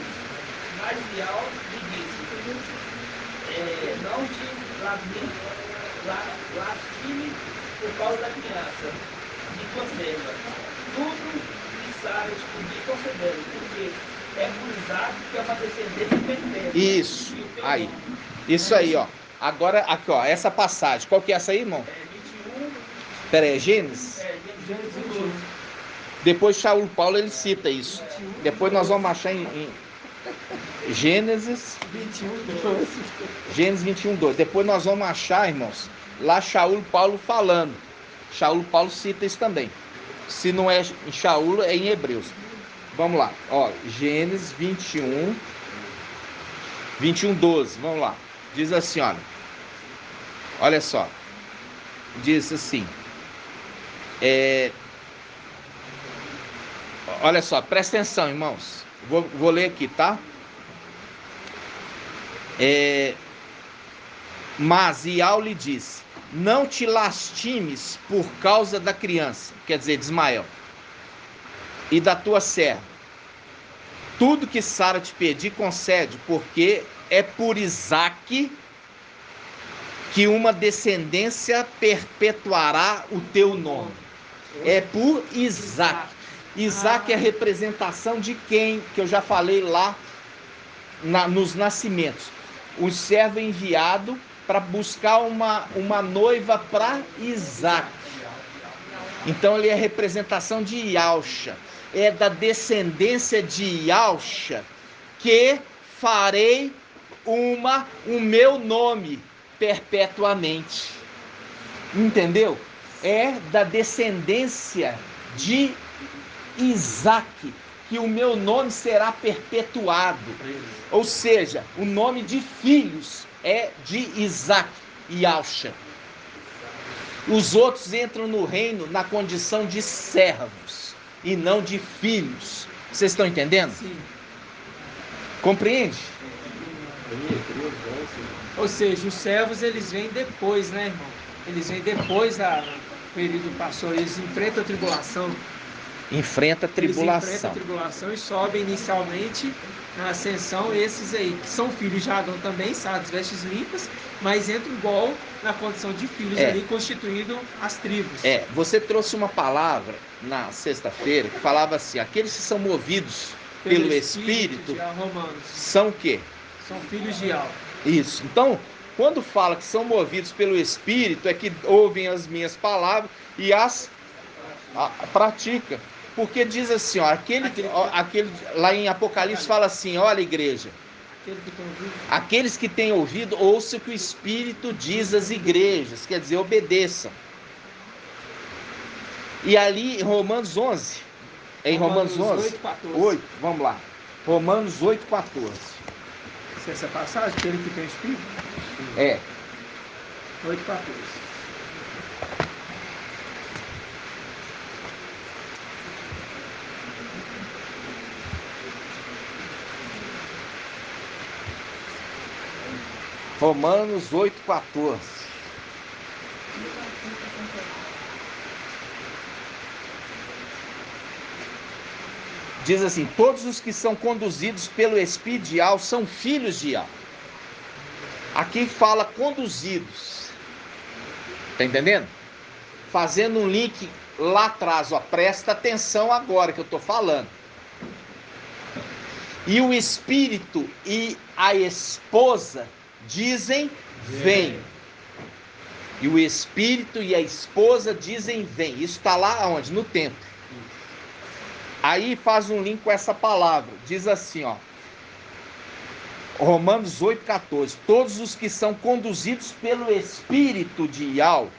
Mas Bial lhe disse: não te lastime por causa da criança e conserva. Tudo que Sara te pedir concedendo, porque é por Isaac que é uma descendência perpétua. Isso, E o teu aí. nome Isso aí, ó. Agora, aqui, ó, essa passagem. Qual que é essa aí, irmão? é 21, Pera aí, Gênesis? Gênesis 21. Depois Shaul Paulo ele cita isso. Depois nós vamos achar em Gênesis 21, 2. Depois nós vamos achar, irmãos, lá Shaul Paulo falando. Shaul Paulo cita isso também. Se não é em Shaul, é em Hebreus. Vamos lá. Ó, Gênesis 21, 12. Vamos lá. Diz assim, olha só. Diz assim. Olha só, presta atenção, irmãos. Vou ler aqui, tá? Mas Ial lhe disse: não te lastimes por causa da criança, quer dizer, de Ismael, e da tua serva. Tudo que Sara te pedir, concede, porque é por Isaque que uma descendência perpetuará o teu nome. É por Isaque. Isaque é a representação de quem? Que eu já falei lá nos nascimentos. O servo enviado para buscar uma noiva para Isaque. Então ele é a representação de Ialcha. É da descendência de Ialcha que farei o meu nome perpetuamente. Entendeu? É da descendência de Isaque que o meu nome será perpetuado. Ou seja, o nome de filhos é de Isaque e Alcha. Os outros entram no reino na condição de servos e não de filhos. Vocês estão entendendo? Sim. Compreende? Ou seja, os servos eles vêm depois, né, irmão? Eles vêm depois do período pastor, eles enfrentam a tribulação. Enfrenta a Eles enfrentam a tribulação. tribulação e sobem inicialmente na ascensão, esses aí, que são filhos de Adão também, sabe, vestes limpas, mas entram igual na condição de filhos ali, constituindo as tribos. Você trouxe uma palavra na sexta-feira que falava assim: aqueles que são movidos pelo Espírito de Romanos. são o quê? São filhos de Yahweh. Isso. Então, quando fala que são movidos pelo Espírito, é que ouvem as minhas palavras e as pratica. Porque diz assim, ó, aquele lá em Apocalipse fala assim, olha, igreja, aqueles que têm ouvido, ouçam o que o Espírito diz às igrejas, quer dizer, obedeçam. E ali em Romanos 11, em Romanos 11, 8, vamos lá, Romanos 8, 14. Essa passagem, aquele que tem o Espírito? É. 8, 14. Romanos 8, 14. Diz assim, todos os que são conduzidos pelo Espírito de Yahweh são filhos de Yahweh. Aqui fala conduzidos. Tá entendendo? Fazendo um link lá atrás, ó, presta atenção agora que eu tô falando. E o Espírito e a esposa dizem, vem. E o Espírito e a esposa dizem, vem. Isso está lá onde? No templo. Aí faz um link com essa palavra. Diz assim, ó. Romanos 8,14. Todos os que são conduzidos pelo Espírito de Yahweh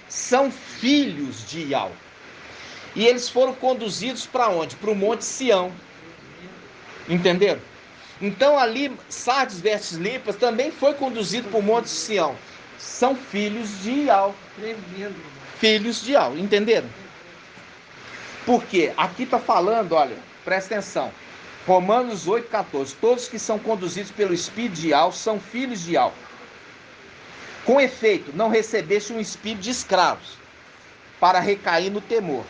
são filhos de Yahweh. E eles foram conduzidos para onde? Para o Monte Sião. Entenderam? Então ali, Sardes versus Limpas também foi conduzido para o Monte Sião. São filhos de Yahweh. Tremendo. Filhos de Yahweh, entenderam? Porque aqui está falando, olha, presta atenção. Romanos 8,14. Todos que são conduzidos pelo Espírito de Yahweh são filhos de Yahweh. Com efeito, não recebeste um espírito de escravos para recair no temor,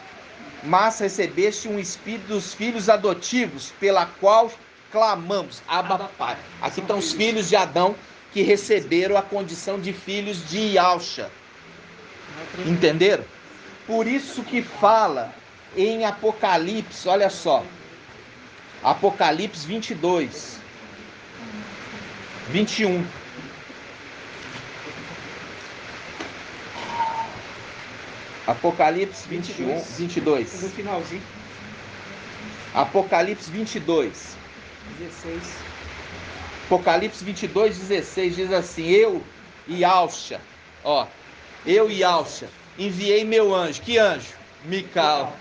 mas recebeste um espírito dos filhos adotivos, pela qual clamamos, Abba Pai. Aqui estão os filhos de Adão que receberam a condição de filhos de Yahshua. Entenderam? Por isso que fala em Apocalipse, olha só, Apocalipse 22, 21. Apocalipse 21, 22. No finalzinho. Apocalipse 22. 16. Apocalipse 22, 16 diz assim: eu e Yahshua, ó, eu e Yahshua enviei meu anjo. Que anjo? Micael.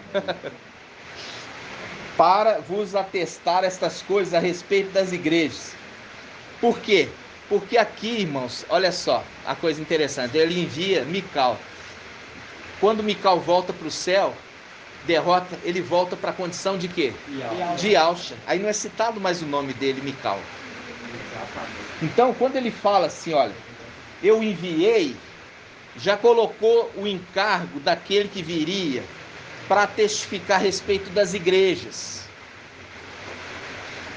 Para vos atestar estas coisas a respeito das igrejas. Por quê? Porque aqui, irmãos, olha só, a coisa interessante, ele envia Micael. Quando Micael volta para o céu, derrota, ele volta para a condição de quê? De Yahshua. Aí não é citado mais o nome dele, Micael. Então, quando ele fala assim, olha, eu enviei, já colocou o encargo daquele que viria para testificar a respeito das igrejas.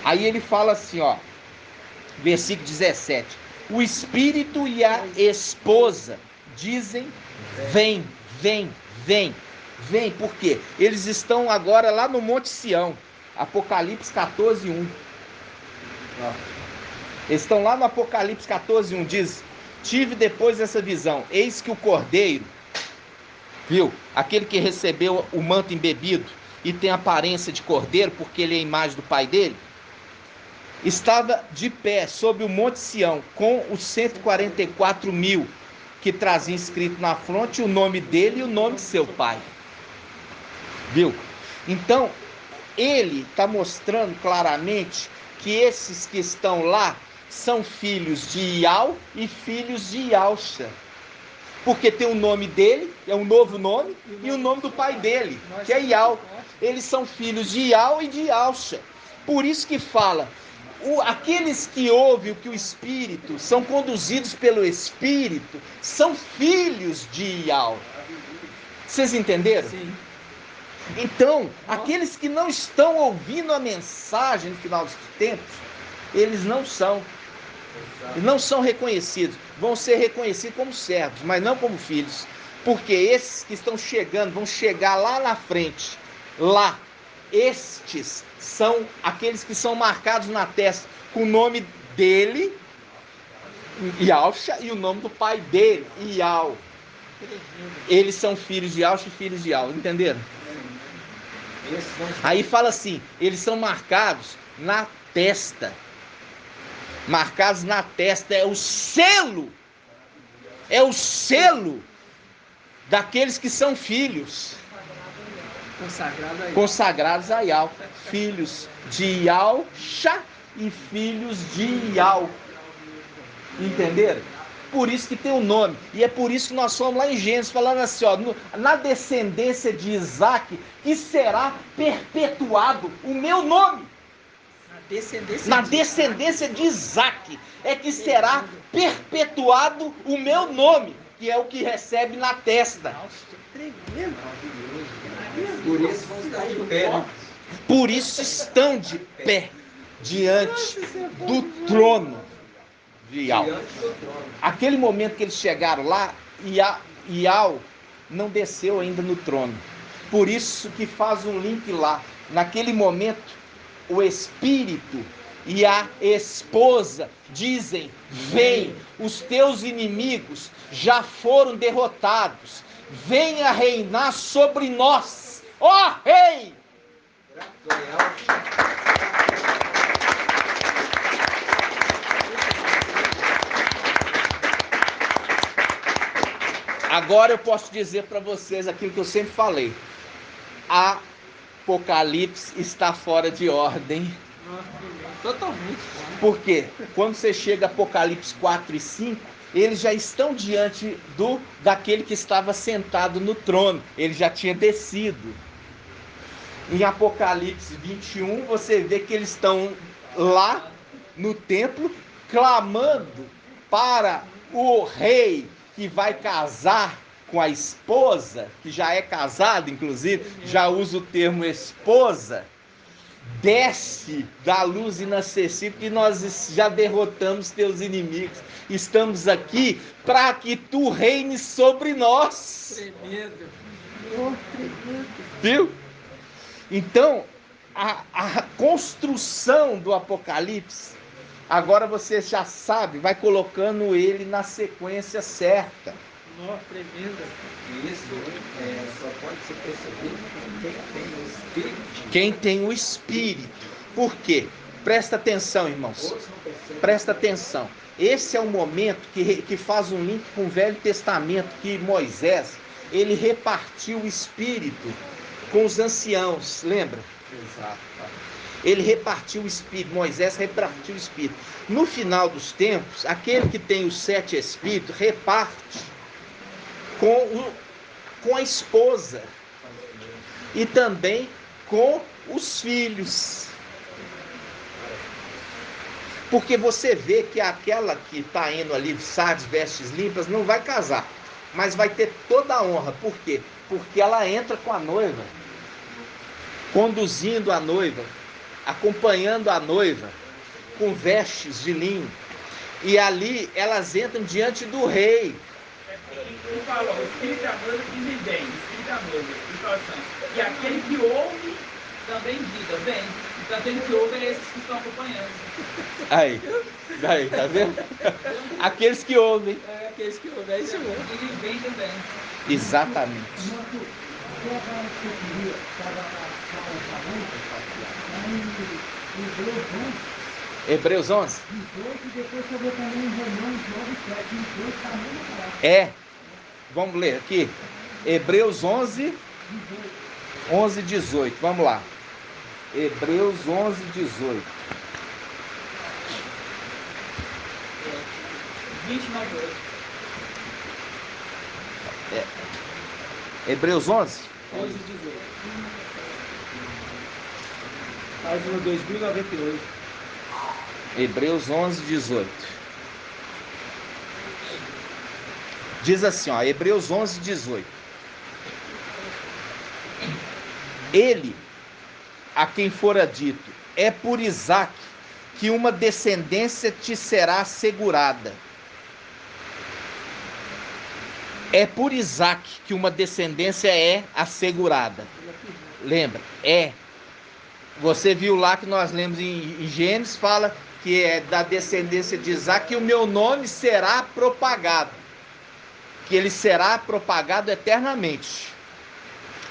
Aí ele fala assim, ó, versículo 17: o Espírito e a esposa dizem, vem, vem, vem, vem. Por quê? Eles estão agora lá no Monte Sião. Apocalipse 14, 1. Eles estão lá no Apocalipse 14, 1. Diz: tive depois essa visão, eis que o Cordeiro, viu? Aquele que recebeu o manto embebido e tem aparência de cordeiro, porque ele é a imagem do pai dele, estava de pé sobre o Monte Sião, com os 144 mil, que trazia escrito na fronte o nome dele e o nome de seu pai. Viu? Então, ele está mostrando claramente que esses que estão lá são filhos de Yahweh e filhos de Yahshua. Porque tem o nome dele, é um novo nome, e o nome do pai dele, que é Yahweh. Eles são filhos de Yahweh e de Yahshua. Por isso que fala, aqueles que ouvem o que o Espírito, são conduzidos pelo Espírito, são filhos de Yahweh. Vocês entenderam? Sim. Então, aqueles que não estão ouvindo a mensagem no final dos tempos, eles não são reconhecidos. Vão ser reconhecidos como servos, mas não como filhos. Porque esses que estão chegando, vão chegar lá na frente. Lá, estes são aqueles que são marcados na testa com o nome dele, Yalcha, e o nome do pai dele, Ial. Eles são filhos de Yalcha e filhos de Ial, entenderam? Aí fala assim, eles são marcados na testa. Marcados na testa, é o selo daqueles que são filhos. Consagrados a Ial. Filhos de Yalcha e filhos de Ial. Entenderam? Por isso que tem o nome. E é por isso que nós somos lá em Gênesis, falando assim, ó, na descendência de Isaac, que será perpetuado o meu nome. Na descendência de Isaac é que será perpetuado o meu nome, que é o que recebe na testa. Por isso vão estar de pé. Por isso estão de pé diante do trono de Ial. Aquele momento que eles chegaram lá, Ial não desceu ainda no trono. Por isso que faz um link lá. Naquele momento, o espírito e a esposa dizem: vem, os teus inimigos já foram derrotados, venha reinar sobre nós, ó rei! Agora eu posso dizer para vocês aquilo que eu sempre falei: Apocalipse está fora de ordem. Totalmente. Por quê? Quando você chega a Apocalipse 4 e 5, eles já estão diante daquele que estava sentado no trono. Ele já tinha descido. Em Apocalipse 21, você vê que eles estão lá no templo, clamando para o rei que vai casar com a esposa, que já é casado, inclusive, já usa o termo esposa. Desce da luz inacessível, que nós já derrotamos teus inimigos. Estamos aqui para que tu reines sobre nós. Tremendo. Viu? Então, a construção do Apocalipse, agora você já sabe, vai colocando ele na sequência certa. Nossa, tremendo. Isso só pode ser percebido por quem tem o Espírito. Quem tem o Espírito. Por quê? Presta atenção, irmãos. Presta atenção. Esse é o momento que faz um link com o Velho Testamento, que Moisés, ele repartiu o Espírito com os anciãos, lembra? Exato. Ele repartiu o Espírito, Moisés repartiu o Espírito. No final dos tempos, aquele que tem os 7 Espíritos reparte com a esposa e também com os filhos. Porque você vê que aquela que está indo ali, sardes, vestes limpas, não vai casar, mas vai ter toda a honra. Por quê? Porque ela entra com a noiva, conduzindo a noiva, acompanhando a noiva, com vestes de linho. E ali elas entram diante do rei. Ele fala, o Espírito da noiva dizem bem, o Espírito da noiva, e aquele que ouve também diga bem. Então aquele que ouve é esses que estão acompanhando. Aí, daí, tá vendo? Aqueles que ouvem. É, aqueles que ouvem, é isso mesmo. E bem também. Exatamente. Hebreus 11? É. Vamos ler aqui. Hebreus 11, 18. Vamos lá. Hebreus 11, 18. 29. Hebreus 11? 11 e 18. Página 2098. Hebreus 11, 18. Diz assim, ó, Hebreus 11, 18. Ele, a quem fora dito, é por Isaque que uma descendência te será assegurada. É por Isaque que uma descendência é assegurada. Lembra? É. Você viu lá que nós lemos em Gênesis, fala que é da descendência de Isaac, que o meu nome será propagado. Que ele será propagado eternamente.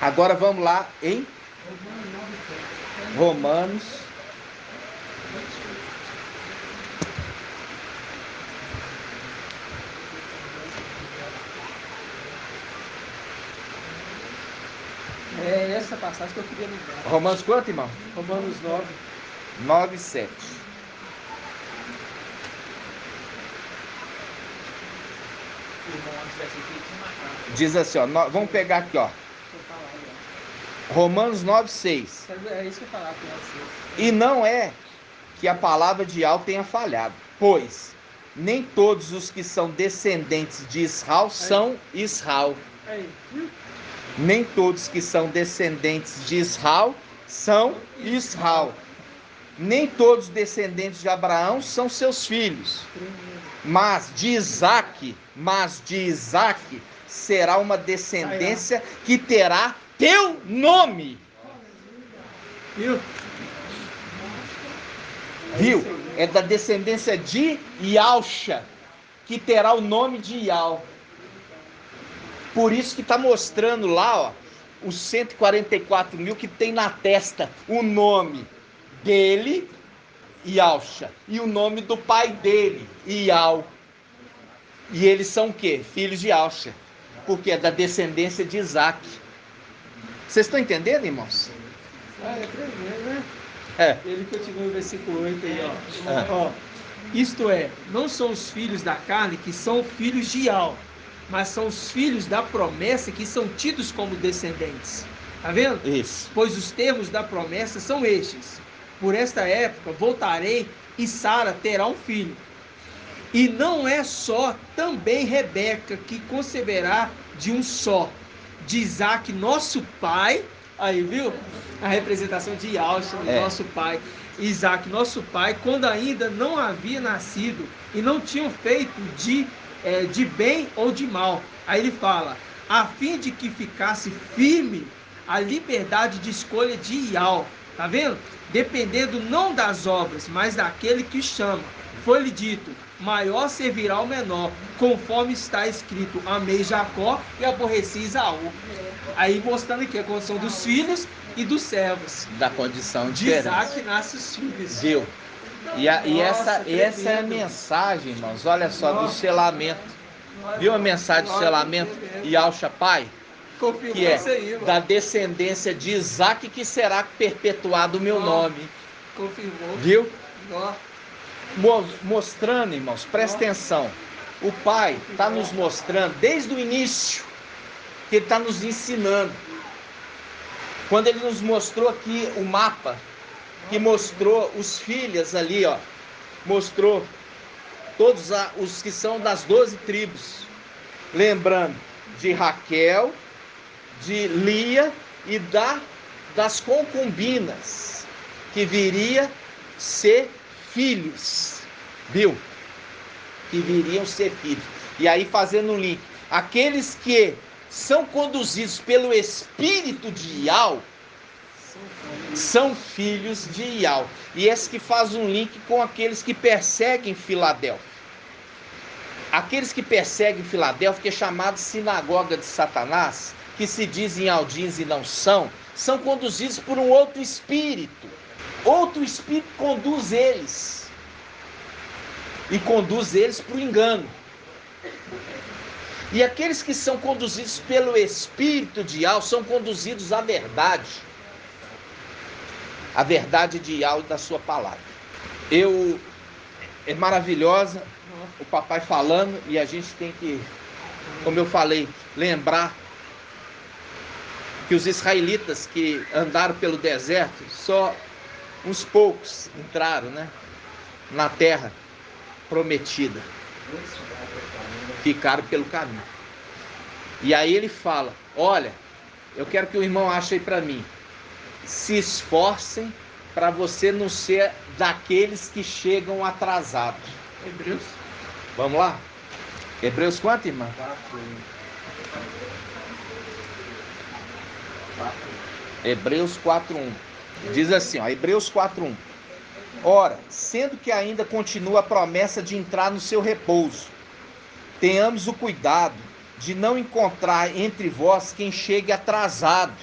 Agora vamos lá em Romanos. É essa passagem que eu queria lembrar. Romanos quanto, irmão? Romanos 9. 9, 7. Diz assim, ó, vamos pegar aqui, ó. Romanos 9, 6. É isso que eu falava com vocês. E não é que a palavra de Yahweh tenha falhado, pois nem todos os que são descendentes de Israel são Israel. Aí. Nem todos que são descendentes de Israel são Israel. Nem todos os descendentes de Abraão são seus filhos. Mas de Isaac será uma descendência que terá teu nome. Viu? Viu? É da descendência de Yalcha, que terá o nome de Yal. Por isso que está mostrando lá, ó, os 144 mil que tem na testa o nome dele, Yalcha, e o nome do pai dele, Ial. E eles são o quê? Filhos de Yalcha, porque é da descendência de Isaac. Vocês estão entendendo, irmãos? Ah, é tremendo, né? É. Ele continua no versículo 8 aí, ó. Isto é, não são os filhos da carne que são filhos de Ial, mas são os filhos da promessa que são tidos como descendentes. Tá vendo? Isso. Pois os termos da promessa são estes: por esta época voltarei e Sara terá um filho. E não é só também Rebeca que conceberá de um só, de Isaac, nosso pai. Aí, viu? A representação de Yalcha, nosso pai. Isaac, nosso pai, quando ainda não havia nascido e não tinham feito de bem ou de mal. Aí ele fala, a fim de que ficasse firme a liberdade de escolha de Ial. Tá vendo? Dependendo não das obras, mas daquele que chama. Foi-lhe dito, maior servirá o menor, conforme está escrito, amei Jacó e aborreci Isaú. Aí mostrando aqui a condição dos filhos e dos servos. Da condição De diferente. Isaac nasce os filhos. Viu? Nossa, Essa é a tremendo. mensagem, irmãos, olha só, do Nossa. selamento. Viu a mensagem do selamento? Yalcha pai, Confirmou que é isso aí, mano. da descendência de Isaac que será perpetuado o meu nome. Confirmou. Viu? Ó, Mostrando, irmãos, presta atenção. O pai está nos mostrando desde o início que ele está nos ensinando. Quando ele nos mostrou aqui o mapa, que mostrou os filhos ali, ó, mostrou todos os que são das 12 tribos, lembrando de Raquel, de Lia e das concubinas, que viria ser filhos, viu? Que viriam ser filhos. E aí fazendo um link, aqueles que são conduzidos pelo espírito de Ial são filhos de Ial. E esse que faz um link com aqueles que perseguem Filadélfia. Aqueles que perseguem Filadélfia, que é chamado sinagoga de Satanás, que se dizem aldins e não são conduzidos por um outro espírito. Outro espírito conduz eles. E conduz eles para o engano. E aqueles que são conduzidos pelo espírito de Ial são conduzidos à verdade. A verdade de Ial e da sua palavra. É maravilhosa o papai falando, e a gente tem que, como eu falei, lembrar que os israelitas que andaram pelo deserto, só uns poucos entraram, né, na terra prometida. Ficaram pelo caminho. E aí ele fala, olha, eu quero que o irmão ache aí para mim, se esforcem para você não ser daqueles que chegam atrasados. Hebreus. Vamos lá? Hebreus quanto, irmã? 4:1. Hebreus 4:1. Diz assim, ó, Hebreus 4:1. Ora, sendo que ainda continua a promessa de entrar no seu repouso, tenhamos o cuidado de não encontrar entre vós quem chegue atrasado.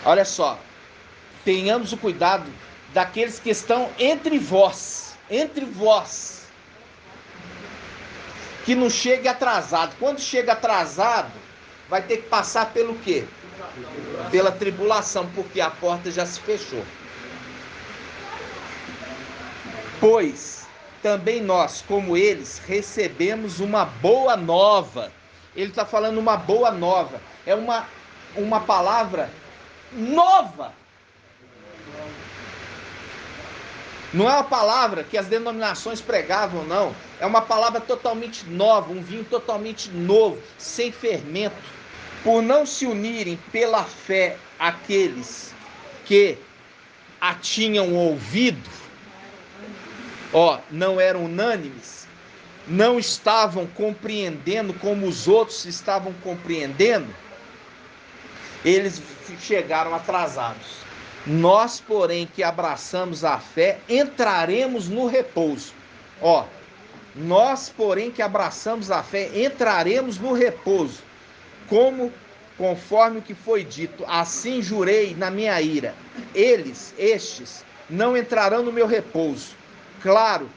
Olha só, tenhamos o cuidado daqueles que estão entre vós, que não chegue atrasado. Quando chega atrasado, vai ter que passar pelo quê? Pela tribulação, porque a porta já se fechou. Pois também nós, como eles, recebemos uma boa nova. Ele está falando uma boa nova. É uma palavra nova. Não é uma palavra que as denominações pregavam, não. É uma palavra totalmente nova, um vinho totalmente novo, sem fermento. Por não se unirem pela fé aqueles que a tinham ouvido, não eram unânimes, não estavam compreendendo como os outros estavam compreendendo, eles chegaram atrasados. Nós, porém, que abraçamos a fé, entraremos no repouso. Nós, porém, que abraçamos a fé, entraremos no repouso, conforme o que foi dito, assim jurei na minha ira, estes, não entrarão no meu repouso. Claro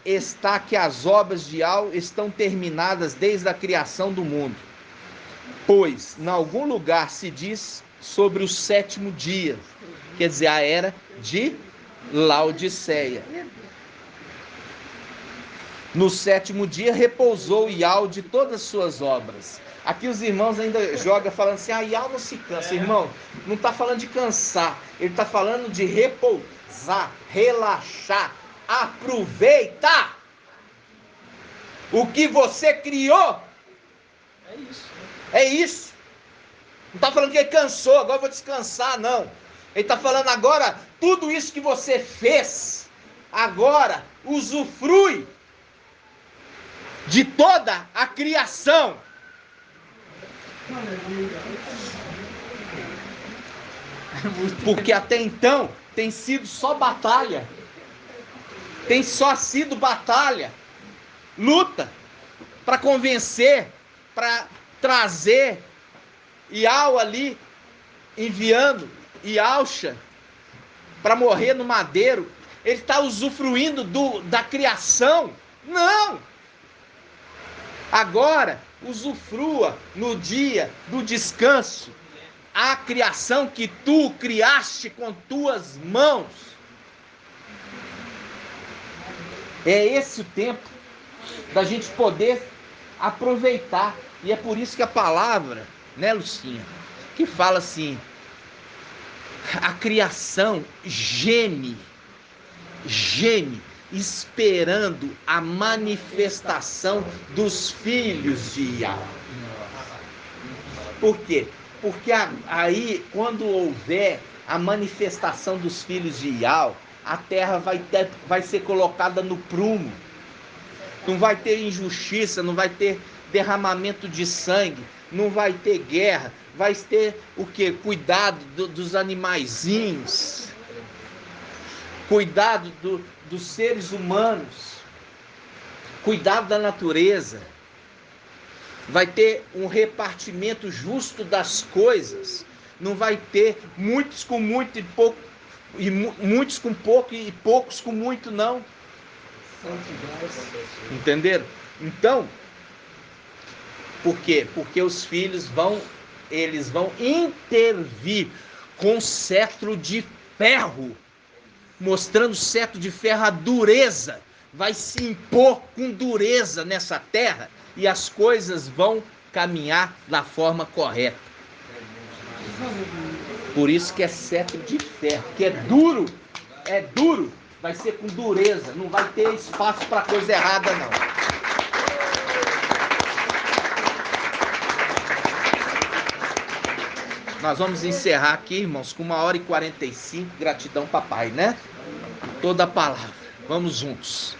está que as obras de Al estão terminadas desde a criação do mundo. Pois, em algum lugar se diz sobre o 7º dia, quer dizer, a era de Laodiceia. No 7º dia repousou Ial de todas as suas obras. Aqui os irmãos ainda jogam falando assim, Ial não se cansa. Irmão, não está falando de cansar, ele está falando de repousar, relaxar. Aproveita o que você criou. É isso. Não está falando que ele cansou, agora eu vou descansar, não. Ele está falando agora, tudo isso que você fez, agora usufrui de toda a criação. Porque até então tem sido só batalha. Tem só sido batalha, luta, para convencer, para trazer Ial ali, enviando Ialcha para morrer no madeiro. Ele está usufruindo da criação? Não! Agora, usufrua no dia do descanso a criação que tu criaste com tuas mãos. É esse o tempo da gente poder aproveitar. E é por isso que a palavra, né, Lucinha, que fala assim, a criação geme, esperando a manifestação dos filhos de Ial. Por quê? Porque aí, quando houver a manifestação dos filhos de Ial, a terra vai ser colocada no prumo. Não vai ter injustiça, não vai ter derramamento de sangue, não vai ter guerra, vai ter o quê? Cuidado dos animaizinhos, cuidado dos seres humanos, cuidado da natureza. Vai ter um repartimento justo das coisas. Não vai ter muitos com muito e pouco, e muitos com pouco e poucos com muito, não. Entenderam? Então, por quê? Porque os filhos vão intervir com cetro de ferro, mostrando cetro de ferro, a dureza vai se impor com dureza nessa terra e as coisas vão caminhar da forma correta. Por isso que é cetro de ferro, que é duro, vai ser com dureza, não vai ter espaço para coisa errada, não. Nós vamos encerrar aqui, irmãos, com 1h45, gratidão, papai, né? Toda a palavra. Vamos juntos.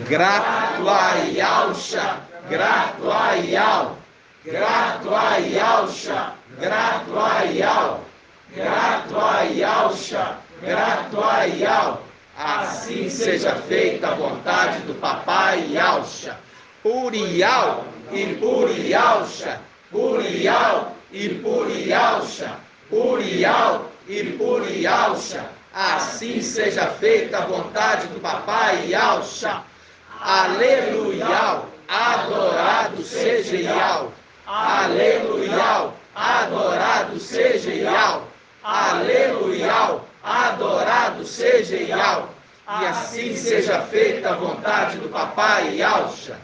Grato a Ialcha, grato a Ial, grato a Ialcha, grato a Ial, grato a Ialcha, grato a Iau. Assim seja feita a vontade do papai Iauxa. Por Iau e por Iauxa, por Iau e por Iauxa, por Iau e por Iauxa. Assim seja feita a vontade do papai Iauxa. Aleluia, adorado seja Iau. Aleluia, adorado seja Iau. Aleluia, adorado seja Iau. E assim seja feita a vontade do papai Iauxa.